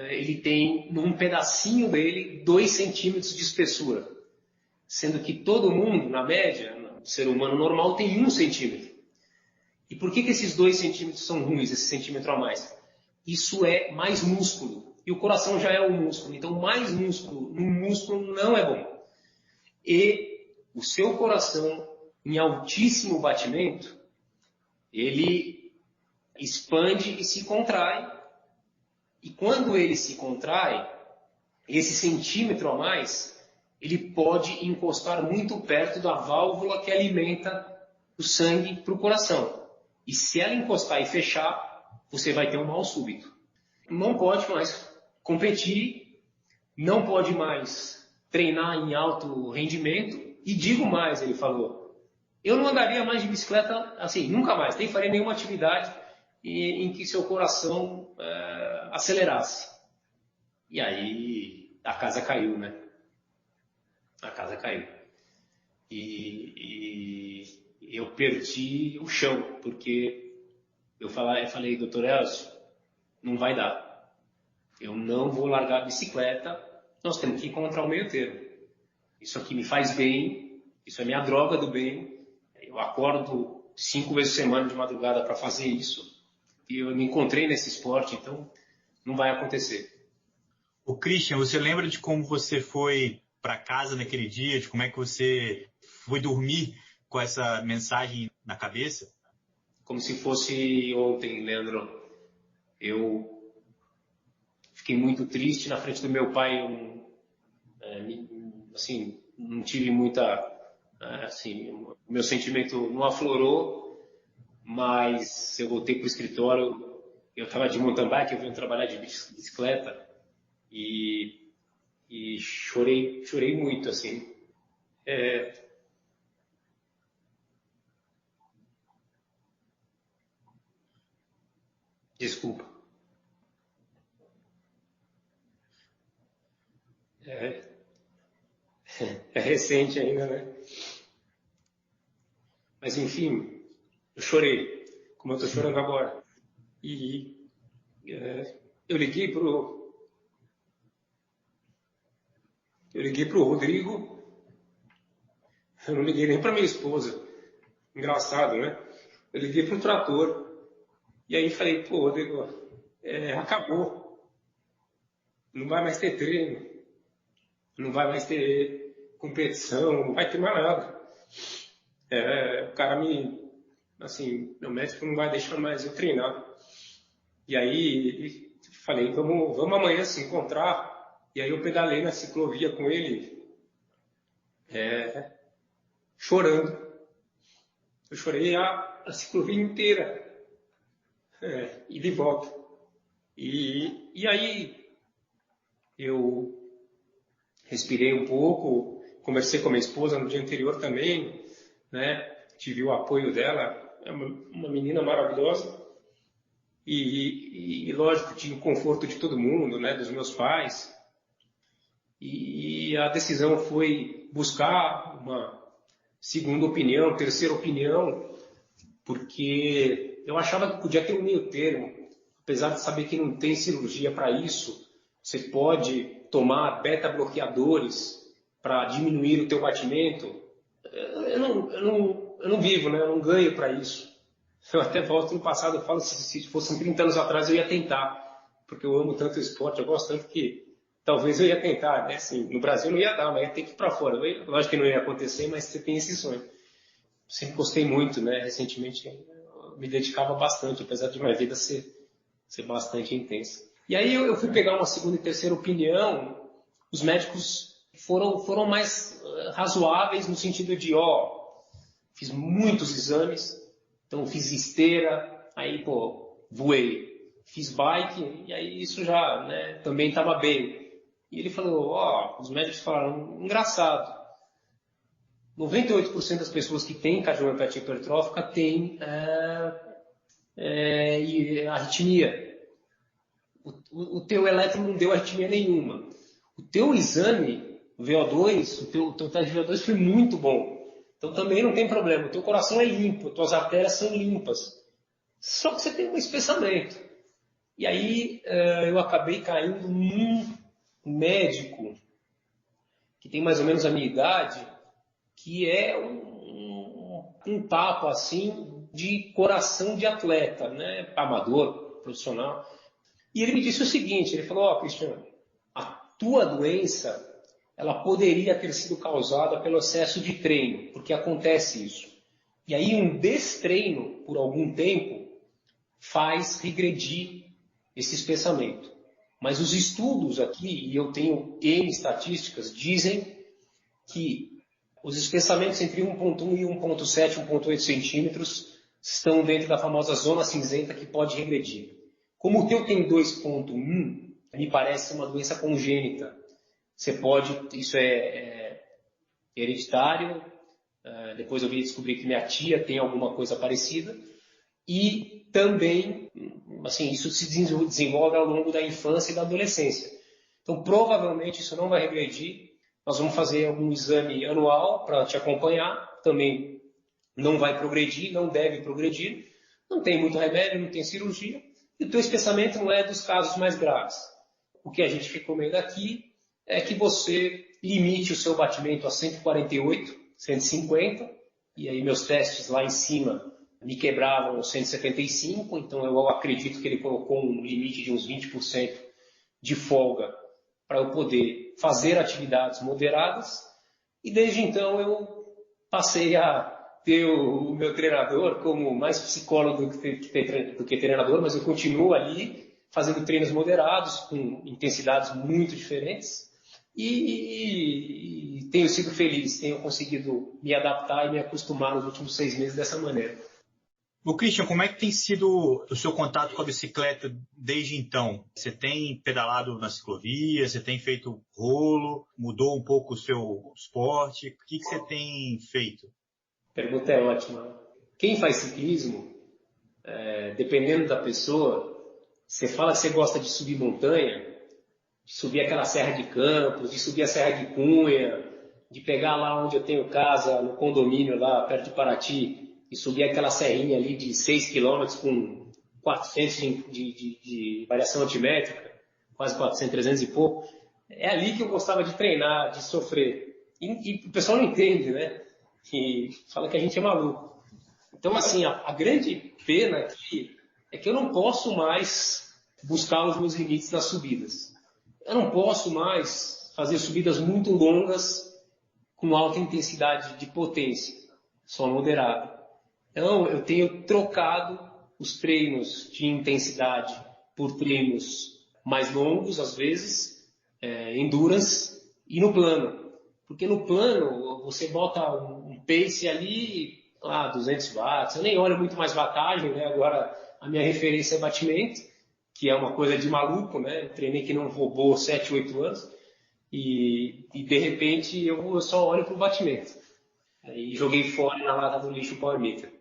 ele tem num pedacinho dele 2 centímetros de espessura. Sendo que todo mundo, na média, o ser humano normal, tem 1 centímetro. E por que esses 2 centímetros são ruins, esse centímetro a mais? Isso é mais músculo. E o coração já é um músculo. Então, mais músculo num músculo não é bom. E o seu coração, em altíssimo batimento, ele expande e se contrai. E quando ele se contrai, esse centímetro a mais, ele pode encostar muito perto da válvula que alimenta o sangue para o coração. E se ela encostar e fechar, você vai ter um mal súbito. Não pode mais competir, não pode mais treinar em alto rendimento. E digo mais, ele falou, eu não andaria mais de bicicleta, assim, nunca mais, nem faria nenhuma atividade em que seu coração acelerasse. E aí a casa caiu, né? A casa caiu. E eu perdi o chão, porque eu falei, doutor Elcio, não vai dar. Eu não vou largar a bicicleta, nós temos que encontrar o meio termo. Isso aqui me faz bem, isso é minha droga do bem. Eu acordo 5 vezes por semana de madrugada para fazer isso. E eu me encontrei nesse esporte, então não vai acontecer. O Christian, você lembra de como você foi para casa naquele dia, de como é que você foi dormir com essa mensagem na cabeça? Como se fosse ontem, Leandro. Eu fiquei muito triste na frente do meu pai. Assim, não tive muita, assim, o meu sentimento não aflorou, mas eu voltei para o escritório, eu estava de mountain bike, eu vim trabalhar de bicicleta e chorei muito, assim. Desculpa. É recente ainda, né? Mas enfim, eu chorei, como eu estou chorando agora. E eu liguei pro Rodrigo, eu não liguei nem para minha esposa. Engraçado, né? Eu liguei pro trator. E aí falei, pô, Rodrigo, acabou. Não vai mais ter treino. não vai mais ter competição, não vai ter mais nada. O cara meu médico não vai deixar mais eu treinar. E aí falei, vamos amanhã se encontrar. E aí eu pedalei na ciclovia com ele, chorando. Eu chorei a ciclovia inteira, e de volta. E aí eu respirei um pouco, conversei com a minha esposa no dia anterior também, né? Tive o apoio dela, é uma menina maravilhosa. E lógico, tinha o conforto de todo mundo, né? Dos meus pais. E a decisão foi buscar uma segunda opinião, terceira opinião, porque eu achava que podia ter um meio termo. Apesar de saber que não tem cirurgia para isso, você pode tomar beta-bloqueadores para diminuir o teu batimento. Eu não vivo, né? Eu não ganho para isso. Eu até volto no passado, eu falo, se fossem 30 anos atrás eu ia tentar, porque eu amo tanto o esporte, eu gosto tanto que talvez eu ia tentar, né? Assim, no Brasil não ia dar, mas ia ter que ir para fora. Lógico que não ia acontecer, mas você tem esse sonho. Sempre gostei muito, né? Recentemente eu me dedicava bastante, apesar de minha vida ser bastante intensa. E aí eu fui pegar uma segunda e terceira opinião, os médicos foram mais razoáveis no sentido de, fiz muitos exames, então fiz esteira, aí, voei, fiz bike, e aí isso já, né, também estava bem. E ele falou, os médicos falaram, engraçado, 98% das pessoas que têm cardiomiopatia hipertrófica têm arritmia. O teu eletro não deu arritmia nenhuma. O teu exame, VO2, o teu teste de VO2 foi muito bom. Então também não tem problema. O teu coração é limpo, tuas artérias são limpas. Só que você tem um espessamento. E aí eu acabei caindo num médico que tem mais ou menos a minha idade, que é um papo assim de coração de atleta, né? Amador, profissional. E ele me disse o seguinte, ele falou, Cristiano, a tua doença ela poderia ter sido causada pelo excesso de treino, porque acontece isso. E aí um destreino por algum tempo faz regredir esse espessamento. Mas os estudos aqui, e eu tenho N estatísticas, dizem que os espessamentos entre 1.1 e 1.7, 1.8 centímetros estão dentro da famosa zona cinzenta que pode regredir. Como o teu tem 2.1, me parece uma doença congênita. Você pode, isso é hereditário, depois eu vim descobrir que minha tia tem alguma coisa parecida, e também, assim, isso se desenvolve ao longo da infância e da adolescência. Então, provavelmente isso não vai regredir. Nós vamos fazer algum exame anual para te acompanhar, também não vai progredir, não deve progredir, não tem muito remédio, não tem cirurgia, e o teu espessamento não é dos casos mais graves. O que a gente recomenda aqui é que você limite o seu batimento a 148, 150, e aí meus testes lá em cima me quebravam 175, então eu acredito que ele colocou um limite de uns 20% de folga para eu poder fazer atividades moderadas, e desde então eu passei a ter o meu treinador como mais psicólogo do que treinador, mas eu continuo ali fazendo treinos moderados, com intensidades muito diferentes, e tenho sido feliz, tenho conseguido me adaptar e me acostumar nos últimos 6 meses dessa maneira. O Christian, como é que tem sido o seu contato com a bicicleta desde então? Você tem pedalado na ciclovia, você tem feito rolo, mudou um pouco o seu esporte? O que você tem feito? A pergunta é ótima. Quem faz ciclismo, dependendo da pessoa, você fala que você gosta de subir montanha, de subir aquela Serra de Campos, de subir a Serra de Cunha, de pegar lá onde eu tenho casa, no condomínio lá perto de Paraty, e subir aquela serrinha ali de 6 km com 400 de variação altimétrica, quase 400, 300 e pouco. É ali que eu gostava de treinar, de sofrer. E o pessoal não entende, né? E fala que a gente é maluco. Então, assim, a grande pena aqui é que eu não posso mais buscar os meus limites nas subidas. Eu não posso mais fazer subidas muito longas com alta intensidade de potência, só moderada. Então, eu tenho trocado os treinos de intensidade por treinos mais longos, às vezes, endurance, e no plano. Porque no plano, você bota um pace ali, 200 watts, eu nem olho muito mais wattagem, né? Agora, a minha referência é batimento, que é uma coisa de maluco, né? Eu treinei que não robô 7, 8 anos, e de repente eu só olho para o batimento. E joguei fora na lata do lixo o Power Meter.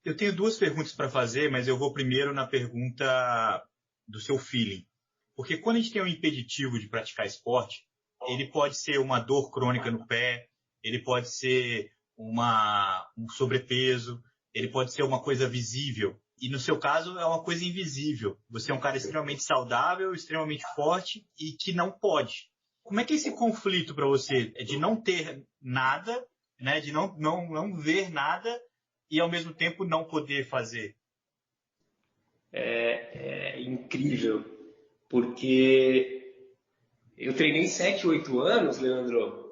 Eu tenho duas perguntas para fazer, mas eu vou primeiro na pergunta do seu feeling. Porque quando a gente tem um impeditivo de praticar esporte, ele pode ser uma dor crônica no pé, ele pode ser um sobrepeso, ele pode ser uma coisa visível. E no seu caso é uma coisa invisível. Você é um cara extremamente saudável, extremamente forte e que não pode. Como é que é esse conflito para você? É de não ter nada, né? De não ver nada e ao mesmo tempo não poder fazer? É incrível, porque eu treinei 7, 8 anos, Leandro,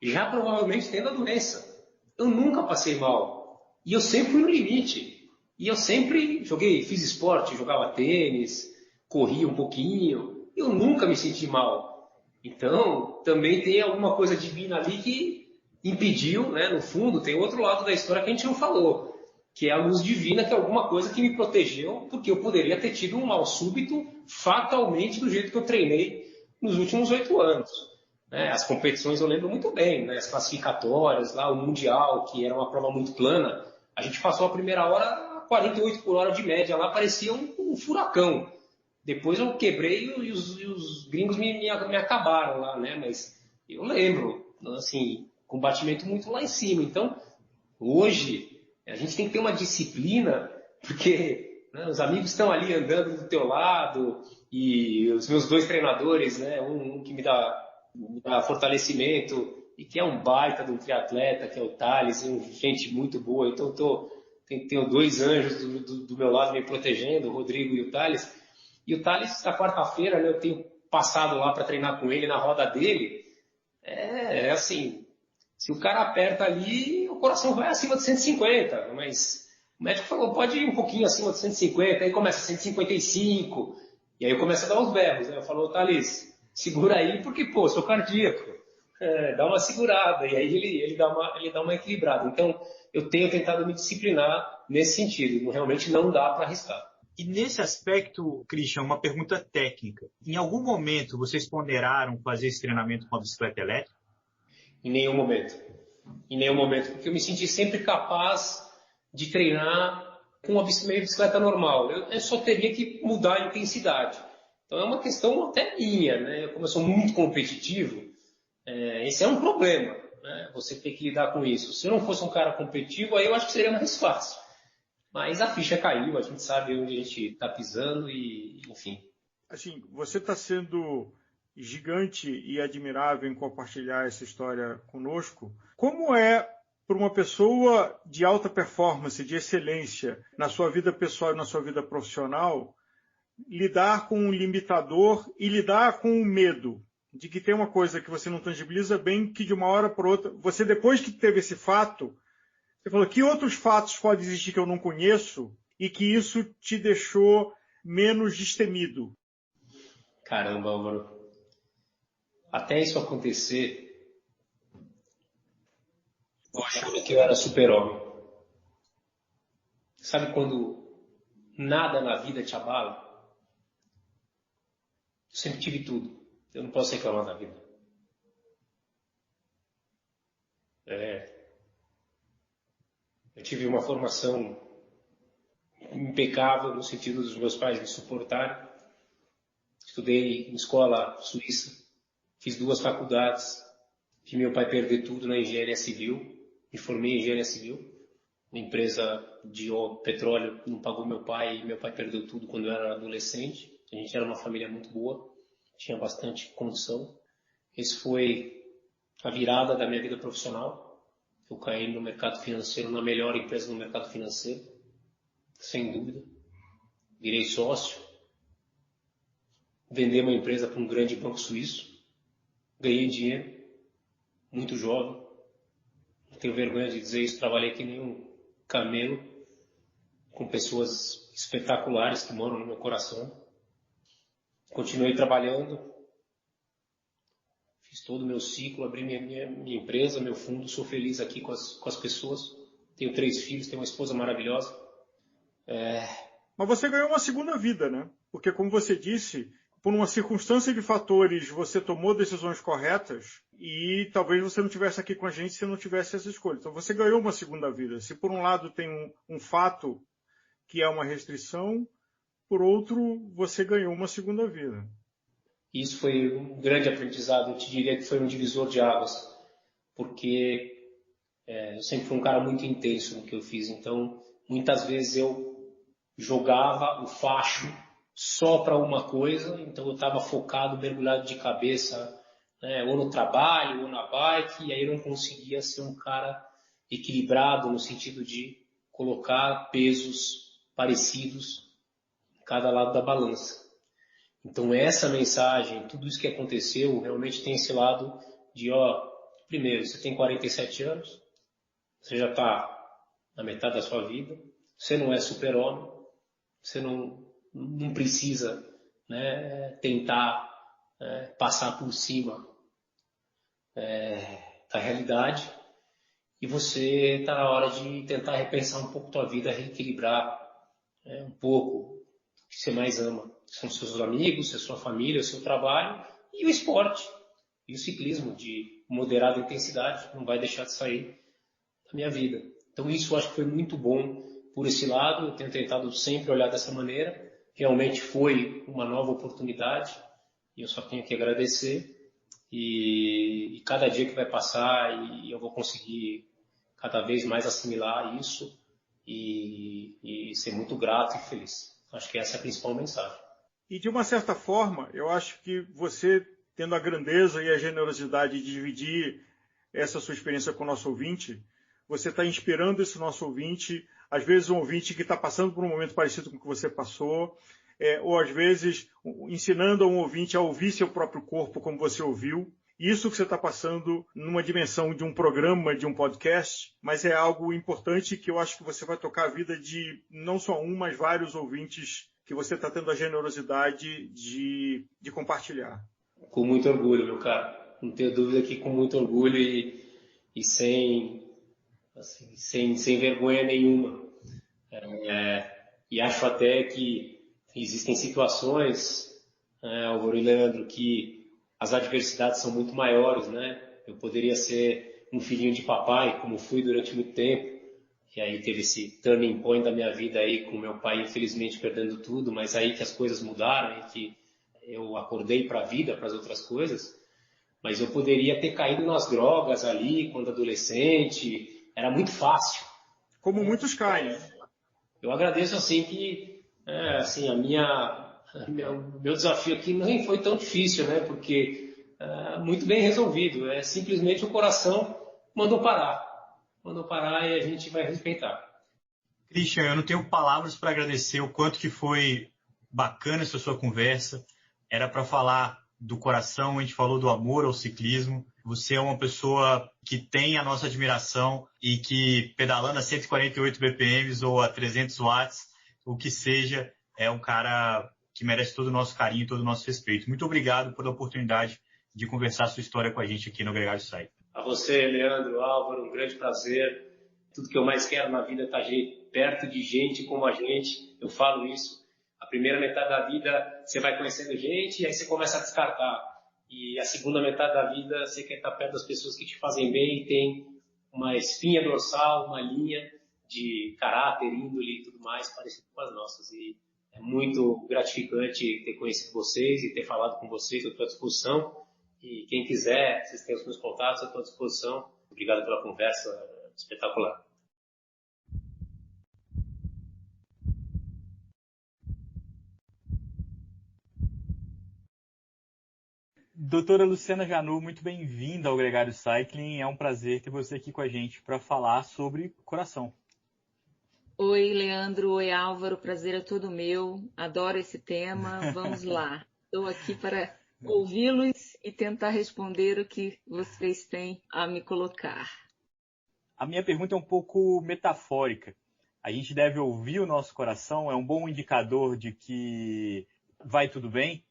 já provavelmente tendo a doença. Eu nunca passei mal. E eu sempre fui no limite. E eu sempre fiz esporte, jogava tênis, corria um pouquinho. Eu nunca me senti mal. Então, também tem alguma coisa divina ali que impediu, né? No fundo, tem outro lado da história que a gente não falou, que é a luz divina, que é alguma coisa que me protegeu, porque eu poderia ter tido um mal súbito fatalmente do jeito que eu treinei nos últimos 8 anos. Né? As competições eu lembro muito bem, né? As classificatórias, lá o Mundial, que era uma prova muito plana, a gente passou a primeira hora a 48 por hora de média, lá parecia um furacão. Depois eu quebrei e os gringos me acabaram lá, né? Mas eu lembro, assim, com batimento muito lá em cima. Então, hoje, a gente tem que ter uma disciplina, porque né, os amigos estão ali andando do teu lado, e os meus 2 treinadores, né? Um que me dá fortalecimento, e que é um baita de um triatleta, que é o Thales, gente muito boa. Então, tenho 2 anjos do meu lado me protegendo, o Rodrigo e o Thales. E o Thales, na quarta-feira, né, eu tenho passado lá para treinar com ele na roda dele. É assim, se o cara aperta ali, o coração vai acima de 150, mas o médico falou, pode ir um pouquinho acima de 150, aí começa 155, e aí eu começo a dar uns berros, né? Eu falo, Thales, segura aí, porque, pô, sou cardíaco, dá uma segurada, e aí ele dá uma equilibrada. Então, eu tenho tentado me disciplinar nesse sentido, realmente não dá para arriscar. E nesse aspecto, Christian, uma pergunta técnica. Em algum momento vocês ponderaram fazer esse treinamento com a bicicleta elétrica? Em nenhum momento. Em nenhum momento, porque eu me senti sempre capaz de treinar com uma bicicleta normal. Eu só teria que mudar a intensidade. Então é uma questão até minha, né? Como eu sou muito competitivo, esse é um problema, né? Você ter que lidar com isso. Se eu não fosse um cara competitivo, aí eu acho que seria mais fácil. Mas a ficha caiu, a gente sabe onde a gente está pisando e, enfim. Assim, você está sendo gigante e admirável em compartilhar essa história conosco. Como é para uma pessoa de alta performance, de excelência, na sua vida pessoal e na sua vida profissional, lidar com um limitador e lidar com o medo de que tem uma coisa que você não tangibiliza bem, que de uma hora para outra, você depois que teve esse fato, você falou, que outros fatos podem existir que eu não conheço e que isso te deixou menos destemido? Caramba, Álvaro. Até isso acontecer, eu achava que eu era super-homem. Sabe quando nada na vida te abala? Eu sempre tive tudo. Eu não posso reclamar da vida. Eu tive uma formação impecável no sentido dos meus pais me suportarem. Estudei em escola suíça, fiz 2 faculdades, vi meu pai perder tudo na engenharia civil, me formei em engenharia civil. Uma empresa de petróleo não pagou meu pai e meu pai perdeu tudo quando eu era adolescente. A gente era uma família muito boa, tinha bastante condição. Esse foi a virada da minha vida profissional. Eu caí no mercado financeiro, na melhor empresa do mercado financeiro, sem dúvida. Virei sócio. Vender uma empresa para um grande banco suíço. ganhei dinheiro, muito jovem. Não tenho vergonha de dizer isso, trabalhei que nem um camelo, com pessoas espetaculares que moram no meu coração. Continuei trabalhando, fiz todo o meu ciclo, abri minha empresa, meu fundo, sou feliz aqui com as pessoas. Tenho 3 filhos, tenho uma esposa maravilhosa. Mas você ganhou uma segunda vida, né? Porque, como você disse, por uma circunstância de fatores, você tomou decisões corretas e talvez você não estivesse aqui com a gente se não tivesse essa escolha. Então, você ganhou uma segunda vida. Se, por um lado, tem um fato que é uma restrição, por outro, você ganhou uma segunda vida. Isso foi um grande aprendizado, eu te diria que foi um divisor de águas, porque eu sempre fui um cara muito intenso no que eu fiz, então muitas vezes eu jogava o facho só para uma coisa, então eu estava focado, mergulhado de cabeça, né, ou no trabalho, ou na bike, e aí eu não conseguia ser um cara equilibrado no sentido de colocar pesos parecidos em cada lado da balança. Então essa mensagem, tudo isso que aconteceu, realmente tem esse lado de, primeiro, você tem 47 anos, você já está na metade da sua vida, você não é super-homem, você não precisa, né, tentar passar por cima da realidade, e você está na hora de tentar repensar um pouco a tua vida, reequilibrar um pouco o que você mais ama. São seus amigos, a sua família, o seu trabalho e o esporte. E o ciclismo de moderada intensidade não vai deixar de sair da minha vida. Então isso eu acho que foi muito bom por esse lado. Eu tenho tentado sempre olhar dessa maneira. Realmente foi uma nova oportunidade e eu só tenho que agradecer. E cada dia que vai passar e eu vou conseguir cada vez mais assimilar isso e ser muito grato e feliz. Acho que essa é a principal mensagem. E, de uma certa forma, eu acho que você, tendo a grandeza e a generosidade de dividir essa sua experiência com o nosso ouvinte, você está inspirando esse nosso ouvinte, às vezes um ouvinte que está passando por um momento parecido com o que você passou, ou às vezes ensinando a um ouvinte a ouvir seu próprio corpo como você ouviu. Isso que você está passando numa dimensão de um programa, de um podcast, mas é algo importante que eu acho que você vai tocar a vida de não só um, mas vários ouvintes que você está tendo a generosidade de compartilhar. Com muito orgulho, meu cara. Não tenho dúvida que com muito orgulho e sem vergonha nenhuma. E acho até que existem situações, Álvaro e Leandro, que as adversidades são muito maiores, né? Eu poderia ser um filhinho de papai, como fui durante muito tempo, e aí teve esse turning point da minha vida aí, com meu pai infelizmente perdendo tudo, mas aí que as coisas mudaram e que eu acordei para a vida, para as outras coisas. Mas eu poderia ter caído nas drogas ali, quando adolescente, era muito fácil. Como muitos caem. Eu agradeço assim que o meu desafio aqui nem foi tão difícil, né? Porque muito bem resolvido. Simplesmente o coração mandou parar e a gente vai respeitar. Christian, eu não tenho palavras para agradecer o quanto que foi bacana essa sua conversa. Era para falar do coração, a gente falou do amor ao ciclismo. Você é uma pessoa que tem a nossa admiração e que, pedalando a 148 BPMs ou a 300 watts, o que seja, é um cara que merece todo o nosso carinho e todo o nosso respeito. Muito obrigado pela oportunidade de conversar a sua história com a gente aqui no Gregário Cycling. A você, Leandro, Álvaro, um grande prazer. Tudo que eu mais quero na vida é estar perto de gente como a gente. Eu falo isso. A primeira metade da vida você vai conhecendo gente e aí você começa a descartar. E a segunda metade da vida você quer estar perto das pessoas que te fazem bem e tem uma espinha dorsal, uma linha de caráter, índole e tudo mais parecido com as nossas. E é muito gratificante ter conhecido vocês e ter falado com vocês. Eu estou à disposição. E quem quiser, vocês têm os meus contatos, eu estou à disposição. Obrigado pela conversa espetacular. Doutora Luciana Janu, muito bem-vinda ao Gregário Cycling. É um prazer ter você aqui com a gente para falar sobre coração. Oi, Leandro. Oi, Álvaro. O prazer é todo meu. Adoro esse tema. Vamos lá. Estou aqui para ouvi-los e tentar responder o que vocês têm a me colocar. A minha pergunta é um pouco metafórica. A gente deve ouvir o nosso coração? É um bom indicador de que vai tudo bem?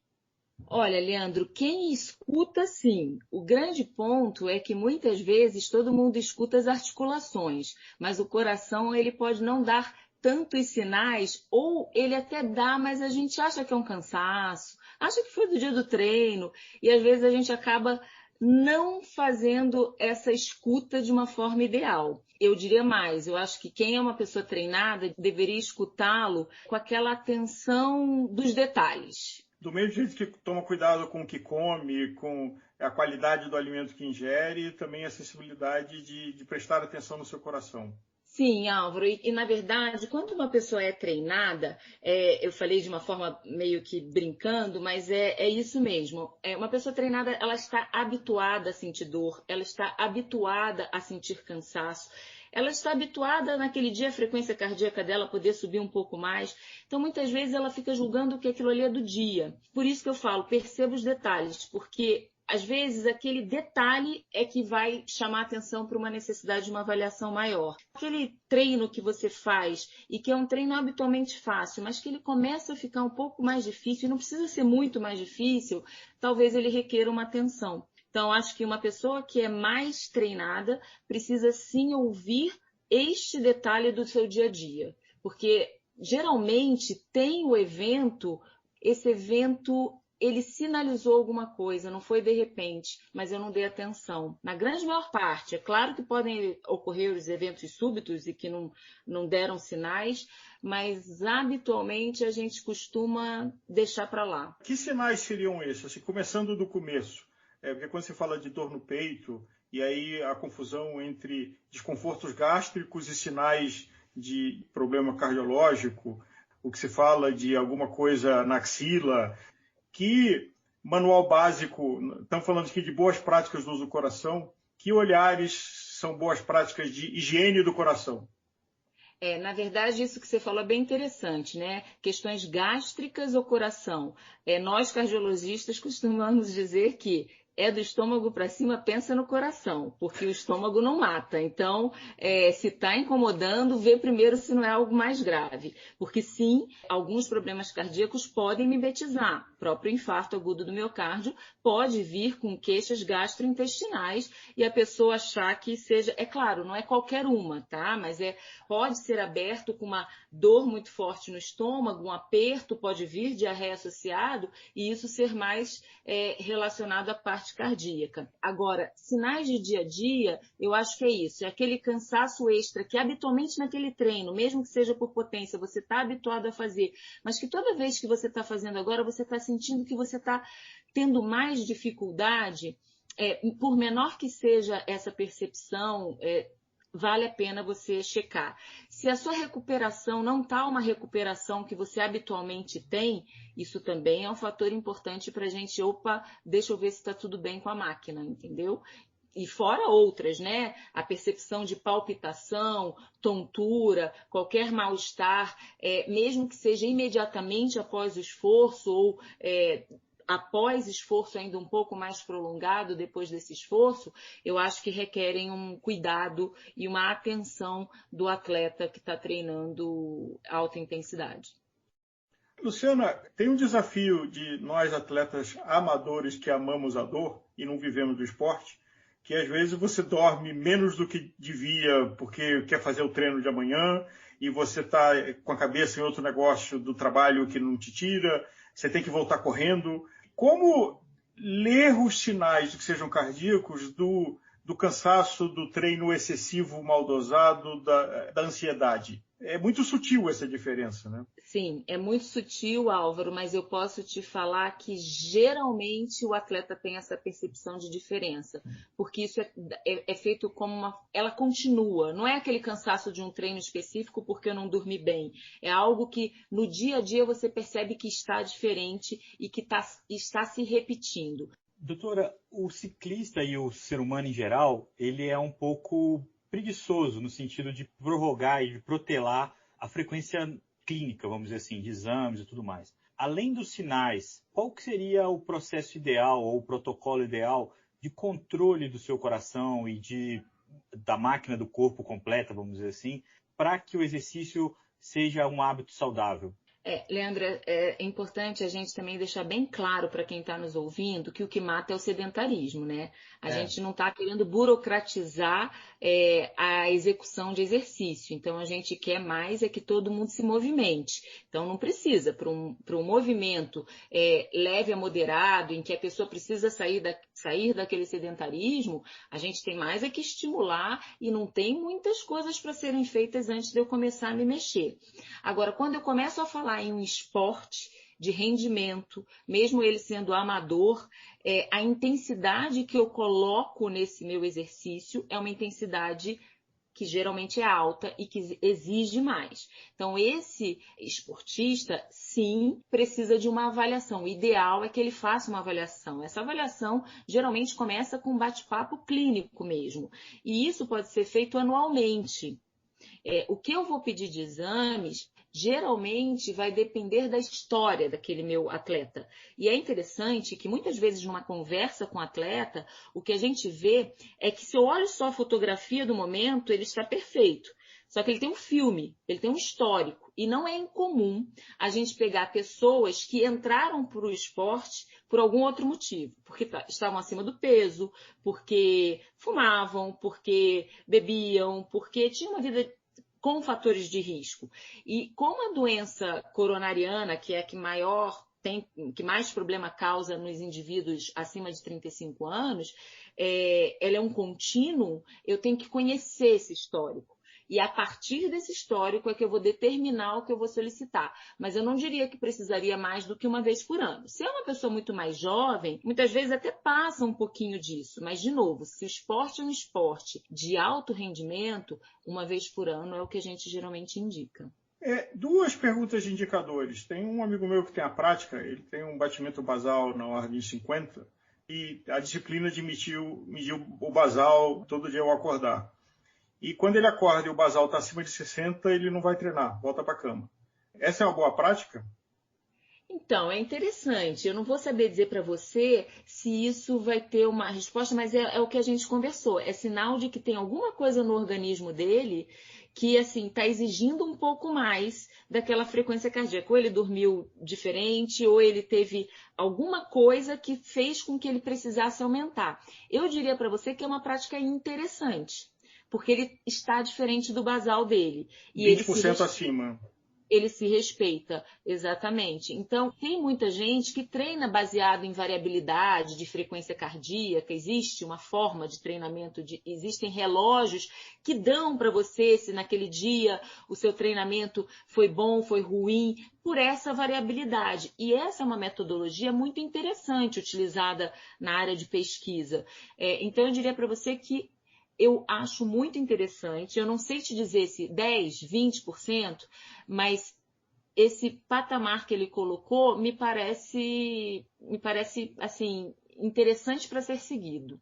Olha, Leandro, quem escuta, sim. O grande ponto é que muitas vezes todo mundo escuta as articulações, mas o coração ele pode não dar tantos sinais, ou ele até dá, mas a gente acha que é um cansaço, acha que foi do dia do treino, e às vezes a gente acaba não fazendo essa escuta de uma forma ideal. Eu diria mais, eu acho que quem é uma pessoa treinada deveria escutá-lo com aquela atenção dos detalhes. Do mesmo jeito que toma cuidado com o que come, com a qualidade do alimento que ingere, também a sensibilidade de prestar atenção no seu coração. Sim, Álvaro, e na verdade, quando uma pessoa é treinada, eu falei de uma forma meio que brincando, mas é isso mesmo. Uma pessoa treinada, ela está habituada a sentir dor, ela está habituada a sentir cansaço, ela está habituada naquele dia a frequência cardíaca dela poder subir um pouco mais. Então, muitas vezes ela fica julgando que aquilo ali é do dia. Por isso que eu falo, perceba os detalhes, porque às vezes, aquele detalhe é que vai chamar a atenção para uma necessidade de uma avaliação maior. Aquele treino que você faz, e que é um treino habitualmente fácil, mas que ele começa a ficar um pouco mais difícil, e não precisa ser muito mais difícil, talvez ele requeira uma atenção. Então, acho que uma pessoa que é mais treinada precisa sim ouvir este detalhe do seu dia a dia. Porque, geralmente, tem o evento, esse evento ele sinalizou alguma coisa, não foi de repente, mas eu não dei atenção. Na grande maior parte, é claro que podem ocorrer os eventos súbitos e que não deram sinais, mas habitualmente a gente costuma deixar para lá. Que sinais seriam esses? Assim, começando do começo, porque quando você fala de dor no peito, e aí a confusão entre desconfortos gástricos e sinais de problema cardiológico, o que se fala de alguma coisa na axila. Que manual básico, estamos falando aqui de boas práticas do uso do coração, que olhares são boas práticas de higiene do coração? Na verdade, isso que você falou é bem interessante, né? Questões gástricas ou coração. Nós, cardiologistas, costumamos dizer que é do estômago para cima, pensa no coração, porque o estômago não mata. Então, se está incomodando, vê primeiro se não é algo mais grave. Porque sim, alguns problemas cardíacos podem mimetizar. O próprio infarto agudo do miocárdio pode vir com queixas gastrointestinais e a pessoa achar que seja... É claro, não é qualquer uma, tá? Mas pode ser aberto com uma dor muito forte no estômago, um aperto, pode vir diarreia associado e isso ser mais relacionado à parte cardíaca. Agora, sinais de dia a dia, eu acho que é isso, é aquele cansaço extra que habitualmente naquele treino, mesmo que seja por potência, você está habituado a fazer, mas que toda vez que você está fazendo agora, você está sentindo que você está tendo mais dificuldade, por menor que seja essa percepção, vale a pena você checar. Se a sua recuperação não está uma recuperação que você habitualmente tem, isso também é um fator importante para a gente, deixa eu ver se está tudo bem com a máquina, entendeu? E fora outras, né? A percepção de palpitação, tontura, qualquer mal-estar, mesmo que seja imediatamente após o esforço ou após esforço ainda um pouco mais prolongado depois desse esforço, eu acho que requerem um cuidado e uma atenção do atleta que está treinando alta intensidade. Luciana, tem um desafio de nós atletas amadores que amamos a dor e não vivemos do esporte, que às vezes você dorme menos do que devia porque quer fazer o treino de amanhã e você está com a cabeça em outro negócio do trabalho que não te tira, você tem que voltar correndo. Como ler os sinais de que sejam cardíacos do cansaço, do treino excessivo, mal dosado, da ansiedade? É muito sutil essa diferença, né? Sim, é muito sutil, Álvaro, mas eu posso te falar que geralmente o atleta tem essa percepção de diferença, porque isso é feito como ela continua, não é aquele cansaço de um treino específico porque eu não dormi bem, é algo que no dia a dia você percebe que está diferente e que está se repetindo. Doutora, o ciclista e o ser humano em geral, ele é um pouco preguiçoso no sentido de prorrogar e de protelar a frequência clínica, vamos dizer assim, de exames e tudo mais. Além dos sinais, qual que seria o processo ideal ou o protocolo ideal de controle do seu coração e da máquina do corpo completa, vamos dizer assim, para que o exercício seja um hábito saudável? Leandro, é importante a gente também deixar bem claro para quem está nos ouvindo que o que mata é o sedentarismo, né? A gente não está querendo burocratizar a execução de exercício. Então, a gente quer mais que todo mundo se movimente. Então, não precisa, para um movimento leve a moderado, em que a pessoa precisa sair daquele sedentarismo, a gente tem mais que estimular e não tem muitas coisas para serem feitas antes de eu começar a me mexer. Agora, quando eu começo a falar em um esporte de rendimento, mesmo ele sendo amador, a intensidade que eu coloco nesse meu exercício é uma intensidade que geralmente é alta e que exige mais. Então, esse esportista, sim, precisa de uma avaliação. O ideal é que ele faça uma avaliação. Essa avaliação geralmente começa com um bate-papo clínico mesmo. E isso pode ser feito anualmente. O que eu vou pedir de exames geralmente vai depender da história daquele meu atleta. E é interessante que muitas vezes numa conversa com o atleta, o que a gente vê é que se eu olho só a fotografia do momento, ele está perfeito. Só que ele tem um filme, ele tem um histórico. E não é incomum a gente pegar pessoas que entraram para o esporte por algum outro motivo. Porque estavam acima do peso, porque fumavam, porque bebiam, porque tinham uma vida com fatores de risco. E como a doença coronariana, que é a que mais problema causa nos indivíduos acima de 35 anos, ela é um contínuo, eu tenho que conhecer esse histórico. E a partir desse histórico é que eu vou determinar o que eu vou solicitar. Mas eu não diria que precisaria mais do que uma vez por ano. Se é uma pessoa muito mais jovem, muitas vezes até passa um pouquinho disso. Mas, de novo, se o esporte é um esporte de alto rendimento, uma vez por ano é o que a gente geralmente indica. Duas perguntas de indicadores. Tem um amigo meu que tem a prática, ele tem um batimento basal na ordem de 50 e a disciplina de medir o basal todo dia ao acordar. E quando ele acorda e o basal está acima de 60, ele não vai treinar, volta para a cama. Essa é uma boa prática? Então, é interessante. Eu não vou saber dizer para você se isso vai ter uma resposta, mas é o que a gente conversou. É sinal de que tem alguma coisa no organismo dele que, assim, está exigindo um pouco mais daquela frequência cardíaca. Ou ele dormiu diferente, ou ele teve alguma coisa que fez com que ele precisasse aumentar. Eu diria para você que é uma prática interessante, porque ele está diferente do basal dele. E 20% acima. Ele se respeita, exatamente. Então, tem muita gente que treina baseado em variabilidade de frequência cardíaca, existe uma forma de treinamento, existem relógios que dão para você se naquele dia o seu treinamento foi bom, foi ruim, por essa variabilidade. E essa é uma metodologia muito interessante utilizada na área de pesquisa. Então, eu diria para você que eu acho muito interessante, eu não sei te dizer se 10%, 20%, mas esse patamar que ele colocou me parece assim, interessante para ser seguido.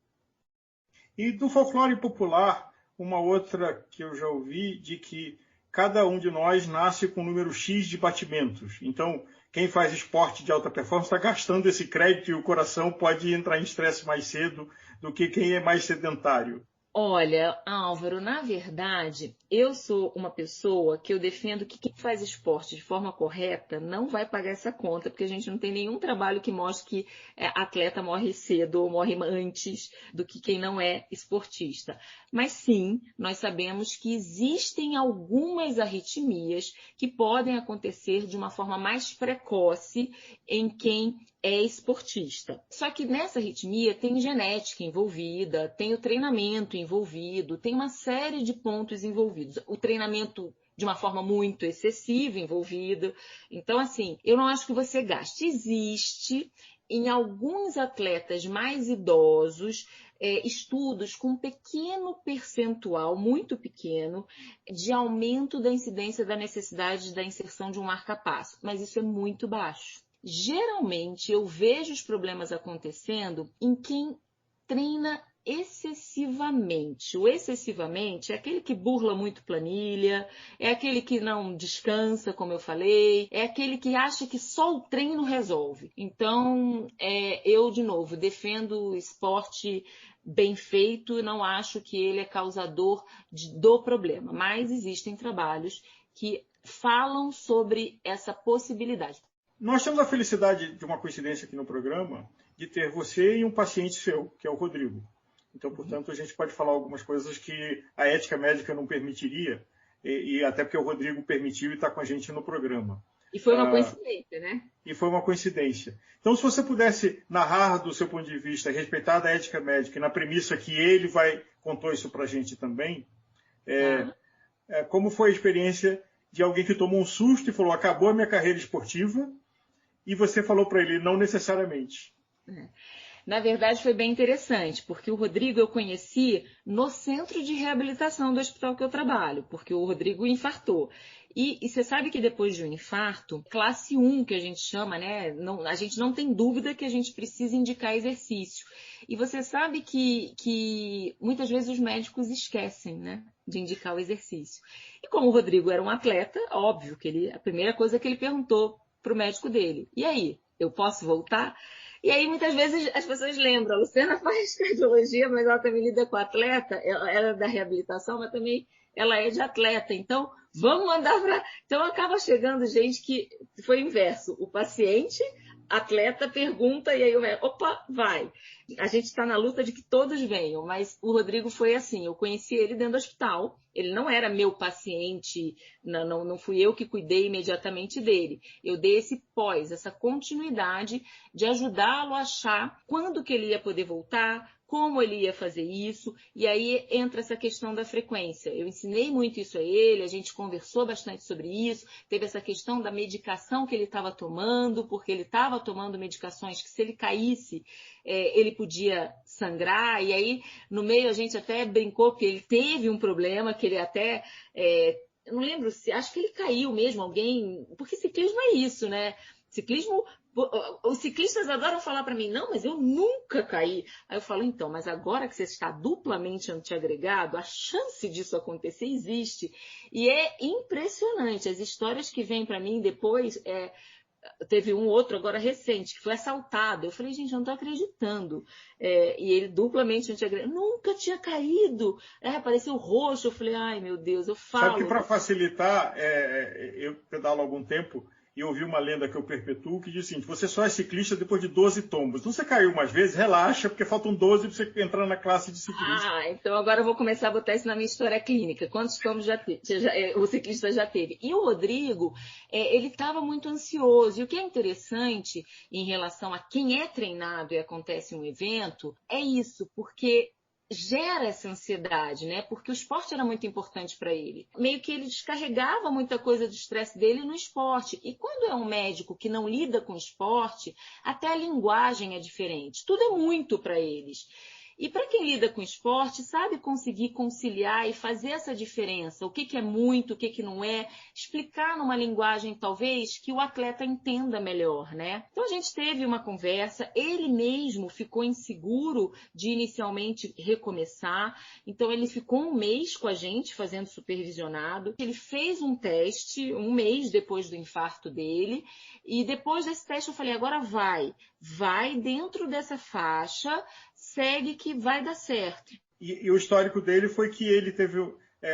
E do folclore popular, uma outra que eu já ouvi, de que cada um de nós nasce com um número X de batimentos. Então, quem faz esporte de alta performance está gastando esse crédito e o coração pode entrar em estresse mais cedo do que quem é mais sedentário. Olha, Álvaro, na verdade, eu sou uma pessoa que eu defendo que quem faz esporte de forma correta não vai pagar essa conta, porque a gente não tem nenhum trabalho que mostre que atleta morre cedo ou morre antes do que quem não é esportista. Mas sim, nós sabemos que existem algumas arritmias que podem acontecer de uma forma mais precoce em quem é esportista. Só que nessa arritmia tem genética envolvida, tem o treinamento envolvido, tem uma série de pontos envolvidos. O treinamento de uma forma muito excessiva envolvido. Então, assim, eu não acho que você gaste. Existe em alguns atletas mais idosos estudos com um pequeno percentual, muito pequeno, de aumento da incidência da necessidade da inserção de um marca-passo, mas isso é muito baixo. Geralmente, eu vejo os problemas acontecendo em quem treina excessivamente. O excessivamente é aquele que burla muito planilha, é aquele que não descansa, como eu falei, é aquele que acha que só o treino resolve. Então, eu, de novo, defendo o esporte bem feito e não acho que ele é causador do problema, mas existem trabalhos que falam sobre essa possibilidade. Nós temos a felicidade de uma coincidência aqui no programa de ter você e um paciente seu, que é o Rodrigo. Então, portanto, a gente pode falar algumas coisas que a ética médica não permitiria, e até porque o Rodrigo permitiu e está com a gente no programa. E foi uma coincidência, né? E foi uma coincidência. Então, se você pudesse narrar do seu ponto de vista, respeitar da ética médica, na premissa que ele contou isso para a gente também, como foi a experiência de alguém que tomou um susto e falou, acabou a minha carreira esportiva, e você falou para ele, não necessariamente. Na verdade, foi bem interessante, porque o Rodrigo eu conheci no centro de reabilitação do hospital que eu trabalho, porque o Rodrigo infartou. E você sabe que depois de um infarto, classe 1, que a gente chama, né? A gente não tem dúvida que a gente precisa indicar exercício. E você sabe que muitas vezes os médicos esquecem, né, de indicar o exercício. E como o Rodrigo era um atleta, óbvio que a primeira coisa que ele perguntou para o médico dele, e aí, eu posso voltar? E aí, muitas vezes, as pessoas lembram, a Luciana faz cardiologia, mas ela também lida com atleta, ela é da reabilitação, mas também ela é de atleta. Então, vamos mandar para... Então, acaba chegando gente que foi o inverso. O paciente, atleta, pergunta, e aí o médico, opa, vai. A gente está na luta de que todos venham, mas o Rodrigo foi assim, eu conheci ele dentro do hospital, ele não era meu paciente, não fui eu que cuidei imediatamente dele. Eu dei essa continuidade de ajudá-lo a achar quando que ele ia poder voltar, como ele ia fazer isso, e aí entra essa questão da frequência. Eu ensinei muito isso a ele, a gente conversou bastante sobre isso, teve essa questão da medicação que ele estava tomando, porque ele estava tomando medicações que se ele caísse, ele podia sangrar, e aí no meio a gente até brincou que ele teve um problema, que ele até... eu não lembro acho que ele caiu mesmo, alguém... Porque ciclismo é isso, né? Ciclismo... Os ciclistas adoram falar para mim, não, mas eu nunca caí. Aí eu falo, então, mas agora que você está duplamente antiagregado, a chance disso acontecer existe. E é impressionante. As histórias que vêm para mim depois, teve um outro agora recente, que foi assaltado. Eu falei, gente, eu não estou acreditando. E ele duplamente antiagregado. Nunca tinha caído. Apareceu roxo. Eu falei, ai meu Deus, eu falo. Sabe que para facilitar, eu pedalo há algum tempo, e eu ouvi uma lenda que eu perpetuo que diz assim, você só é ciclista depois de 12 tombos. Então você caiu umas vezes, relaxa, porque faltam 12 para você entrar na classe de ciclista. Então agora eu vou começar a botar isso na minha história clínica. Quantos tombos o ciclista já teve? E o Rodrigo, ele estava muito ansioso. E o que é interessante em relação a quem é treinado e acontece um evento, é isso, porque... gera essa ansiedade, né? Porque o esporte era muito importante para ele. Meio que ele descarregava muita coisa do estresse dele no esporte. E quando é um médico que não lida com esporte, até a linguagem é diferente. Tudo é muito para eles. E para quem lida com esporte, sabe conseguir conciliar e fazer essa diferença. O que é muito, o que não é. Explicar numa linguagem, talvez, que o atleta entenda melhor, né? Então, a gente teve uma conversa. Ele mesmo ficou inseguro de inicialmente recomeçar. Então, ele ficou um mês com a gente, fazendo supervisionado. Ele fez um teste, um mês depois do infarto dele. E depois desse teste, eu falei, agora vai. Vai dentro dessa faixa... segue que vai dar certo. E o histórico dele foi que ele teve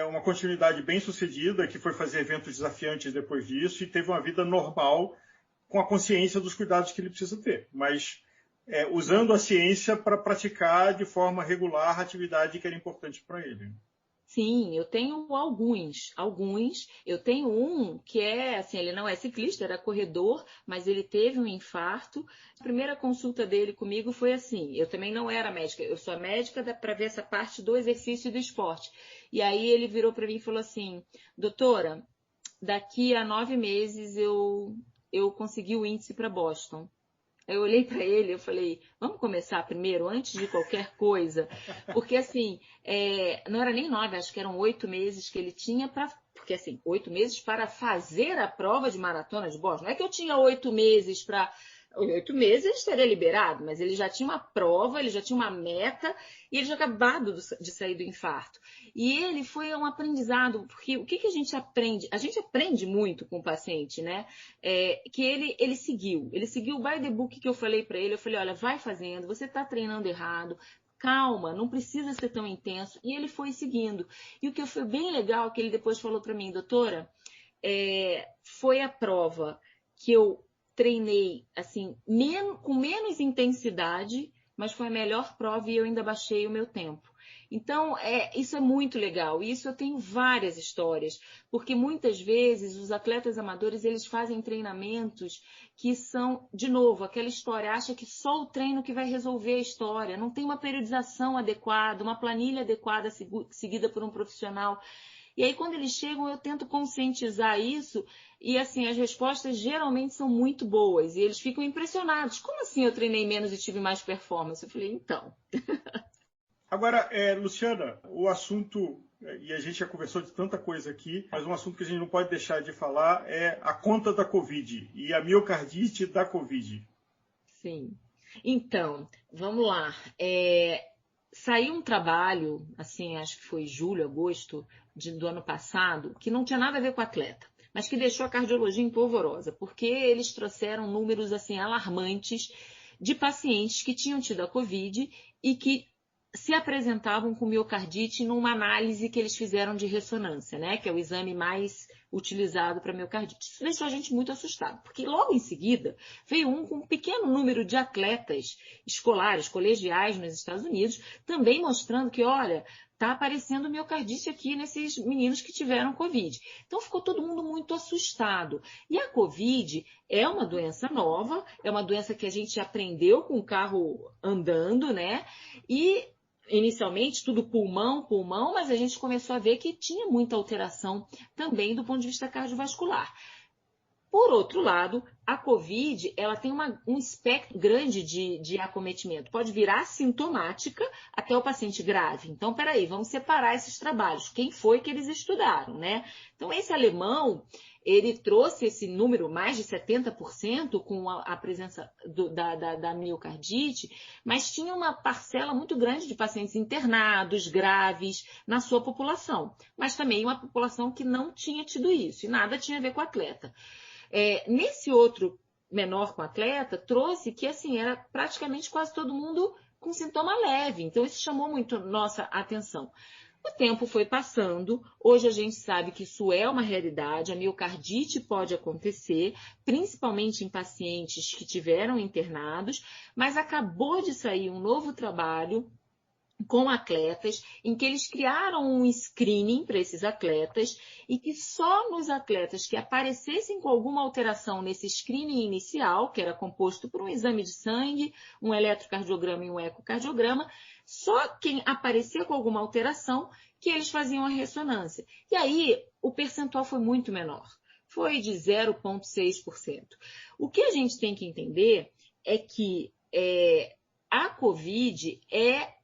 uma continuidade bem sucedida, que foi fazer eventos desafiantes depois disso e teve uma vida normal com a consciência dos cuidados que ele precisa ter, mas usando a ciência para praticar de forma regular a atividade que era importante para ele. Sim, eu tenho alguns. Eu tenho um que assim, ele não é ciclista, era corredor, mas ele teve um infarto. A primeira consulta dele comigo foi assim, eu também não era médica, eu sou médica para ver essa parte do exercício e do esporte. E aí ele virou para mim e falou assim, doutora, daqui a 9 meses eu consegui o índice para Boston. Eu olhei para ele e falei, vamos começar primeiro, antes de qualquer coisa? Porque, assim, não era nem 9, acho que eram 8 meses que ele tinha para... Porque, assim, 8 meses para fazer a prova de maratona de Boston. Não é que eu tinha 8 meses para... 8 meses ele estaria liberado, mas ele já tinha uma prova, ele já tinha uma meta e ele já acabado de sair do infarto. E ele foi um aprendizado, porque o que a gente aprende? A gente aprende muito com o paciente, né? Que ele seguiu o by the book que eu falei para ele. Eu falei, olha, vai fazendo, você está treinando errado, calma, não precisa ser tão intenso. E ele foi seguindo. E o que foi bem legal, que ele depois falou para mim, doutora, foi a prova que eu treinei assim, com menos intensidade, mas foi a melhor prova e eu ainda baixei o meu tempo. Então, isso é muito legal. E isso eu tenho várias histórias, porque muitas vezes os atletas amadores, eles fazem treinamentos que são, de novo, aquela história, acha que só o treino que vai resolver a história, não tem uma periodização adequada, uma planilha adequada seguida por um profissional. E aí, quando eles chegam, eu tento conscientizar isso e, assim, as respostas geralmente são muito boas. E eles ficam impressionados. Como assim eu treinei menos e tive mais performance? Eu falei, então. Agora, Luciana, o assunto, e a gente já conversou de tanta coisa aqui, mas um assunto que a gente não pode deixar de falar é a conta da Covid e a miocardite da Covid. Sim. Então, vamos lá. Saiu um trabalho, assim, acho que foi julho, agosto do ano passado, que não tinha nada a ver com atleta, mas que deixou a cardiologia empolvorosa, porque eles trouxeram números, assim, alarmantes de pacientes que tinham tido a Covid e que se apresentavam com miocardite numa análise que eles fizeram de ressonância, né? Que é o exame mais utilizado para miocardite. Isso deixou a gente muito assustado, porque logo em seguida veio com um pequeno número de atletas escolares, colegiais nos Estados Unidos, também mostrando que, olha, está aparecendo miocardite aqui nesses meninos que tiveram Covid. Então ficou todo mundo muito assustado. E a Covid é uma doença nova, é uma doença que a gente aprendeu com o carro andando, né? E inicialmente tudo pulmão, mas a gente começou a ver que tinha muita alteração também do ponto de vista cardiovascular. Por outro lado, a Covid, ela tem um espectro grande de acometimento. Pode virar sintomática até o paciente grave. Então, peraí, vamos separar esses trabalhos. Quem foi que eles estudaram, né? Então, esse alemão, ele trouxe esse número, mais de 70%, com a presença da miocardite, mas tinha uma parcela muito grande de pacientes internados, graves, na sua população. Mas também uma população que não tinha tido isso, e nada tinha a ver com o atleta. Nesse outro menor com atleta, trouxe que assim, era praticamente quase todo mundo com sintoma leve. Então, isso chamou muito nossa atenção. O tempo foi passando, hoje a gente sabe que isso é uma realidade, a miocardite pode acontecer, principalmente em pacientes que tiveram internados, mas acabou de sair um novo trabalho com atletas, em que eles criaram um screening para esses atletas e que só nos atletas que aparecessem com alguma alteração nesse screening inicial, que era composto por um exame de sangue, um eletrocardiograma e um ecocardiograma, só quem aparecia com alguma alteração que eles faziam a ressonância. E aí o percentual foi muito menor, foi de 0,6%. O que a gente tem que entender é que a COVID é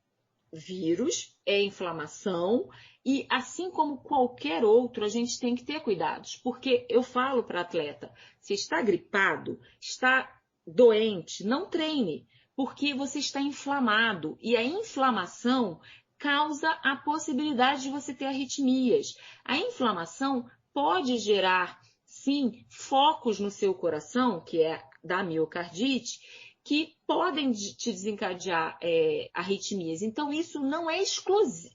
vírus, é inflamação e assim como qualquer outro, a gente tem que ter cuidados, porque eu falo para atleta, se está gripado, está doente, não treine, porque você está inflamado e a inflamação causa a possibilidade de você ter arritmias. A inflamação pode gerar, sim, focos no seu coração, que é da miocardite, que podem te desencadear arritmias. Então, isso não é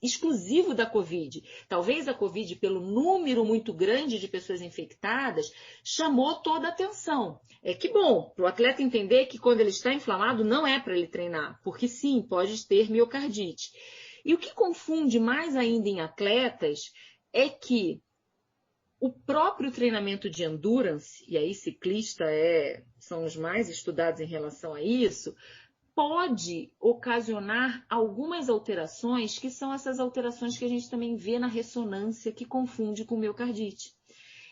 exclusivo da Covid. Talvez a Covid, pelo número muito grande de pessoas infectadas, chamou toda a atenção. Que bom, para o atleta entender que quando ele está inflamado, não é para ele treinar, porque sim, pode ter miocardite. E o que confunde mais ainda em atletas é que o próprio treinamento de endurance, e aí ciclista são os mais estudados em relação a isso, pode ocasionar algumas alterações, que são essas alterações que a gente também vê na ressonância, que confunde com miocardite.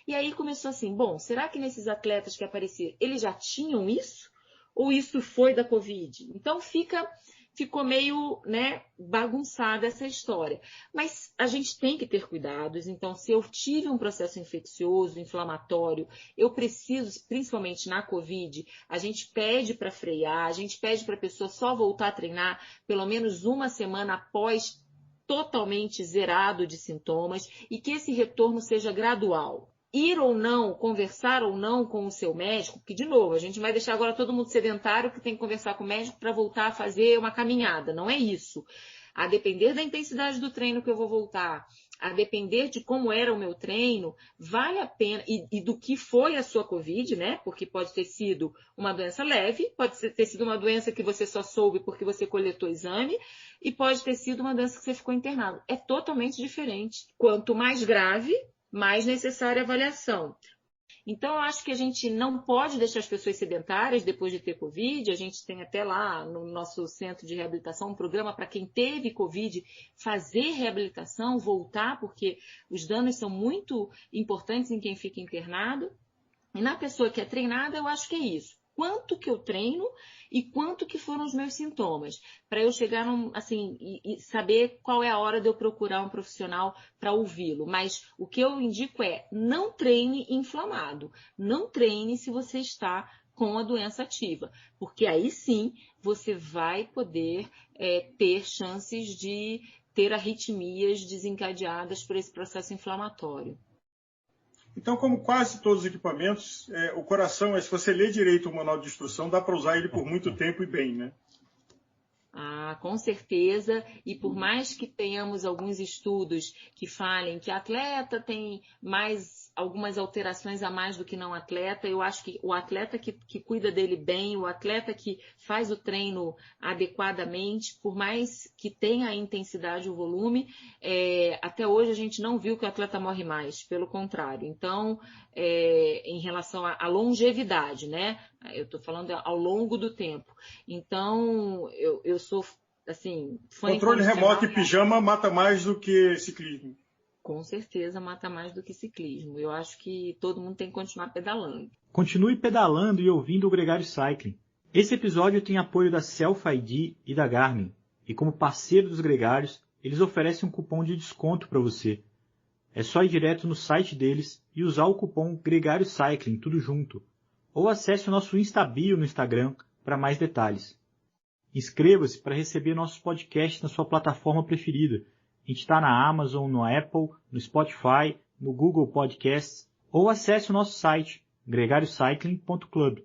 E aí começou assim, bom, será que nesses atletas que apareceram, eles já tinham isso? Ou isso foi da Covid? Então fica ficou meio, né, bagunçada essa história. Mas a gente tem que ter cuidados. Então, se eu tive um processo infeccioso, inflamatório, eu preciso, principalmente na Covid, a gente pede para frear, a gente pede para a pessoa só voltar a treinar pelo menos uma semana após totalmente zerado de sintomas e que esse retorno seja gradual. Ir ou não, conversar ou não com o seu médico, que, de novo, a gente vai deixar agora todo mundo sedentário que tem que conversar com o médico para voltar a fazer uma caminhada. Não é isso. A depender da intensidade do treino que eu vou voltar, a depender de como era o meu treino, vale a pena, e do que foi a sua Covid, né? Porque pode ter sido uma doença leve, pode ter sido uma doença que você só soube porque você coletou exame, e pode ter sido uma doença que você ficou internado. É totalmente diferente. Quanto mais grave, mais necessária a avaliação. Então, eu acho que a gente não pode deixar as pessoas sedentárias depois de ter Covid. A gente tem até lá no nosso centro de reabilitação um programa para quem teve Covid fazer reabilitação, voltar, porque os danos são muito importantes em quem fica internado. E na pessoa que é treinada, eu acho que é isso. Quanto que eu treino e quanto que foram os meus sintomas, para eu chegar e saber qual é a hora de eu procurar um profissional para ouvi-lo. Mas o que eu indico é, não treine inflamado, não treine se você está com a doença ativa, porque aí sim você vai poder ter chances de ter arritmias desencadeadas por esse processo inflamatório. Então, como quase todos os equipamentos, o coração, se você ler direito o manual de instrução, dá para usar ele por muito tempo e bem, né? Ah, com certeza. E por mais que tenhamos alguns estudos que falem que atleta tem algumas alterações a mais do que não atleta, eu acho que o atleta que cuida dele bem, o atleta que faz o treino adequadamente, por mais que tenha a intensidade e o volume, até hoje a gente não viu que o atleta morre mais, pelo contrário. Então, em relação à longevidade, né? Eu estou falando ao longo do tempo. Então, eu sou, assim, fã Controle remoto e pijama mata mais do que ciclismo. Com certeza mata mais do que ciclismo. Eu acho que todo mundo tem que continuar pedalando. Continue pedalando e ouvindo o Gregário Cycling. Esse episódio tem apoio da Self-ID e da Garmin. E como parceiro dos Gregários, eles oferecem um cupom de desconto para você. É só ir direto no site deles e usar o cupom Gregário Cycling, tudo junto. Ou acesse o nosso Instabio no Instagram para mais detalhes. Inscreva-se para receber nossos podcasts na sua plataforma preferida. A gente está na Amazon, no Apple, no Spotify, no Google Podcasts, ou acesse o nosso site, gregariocycling.club.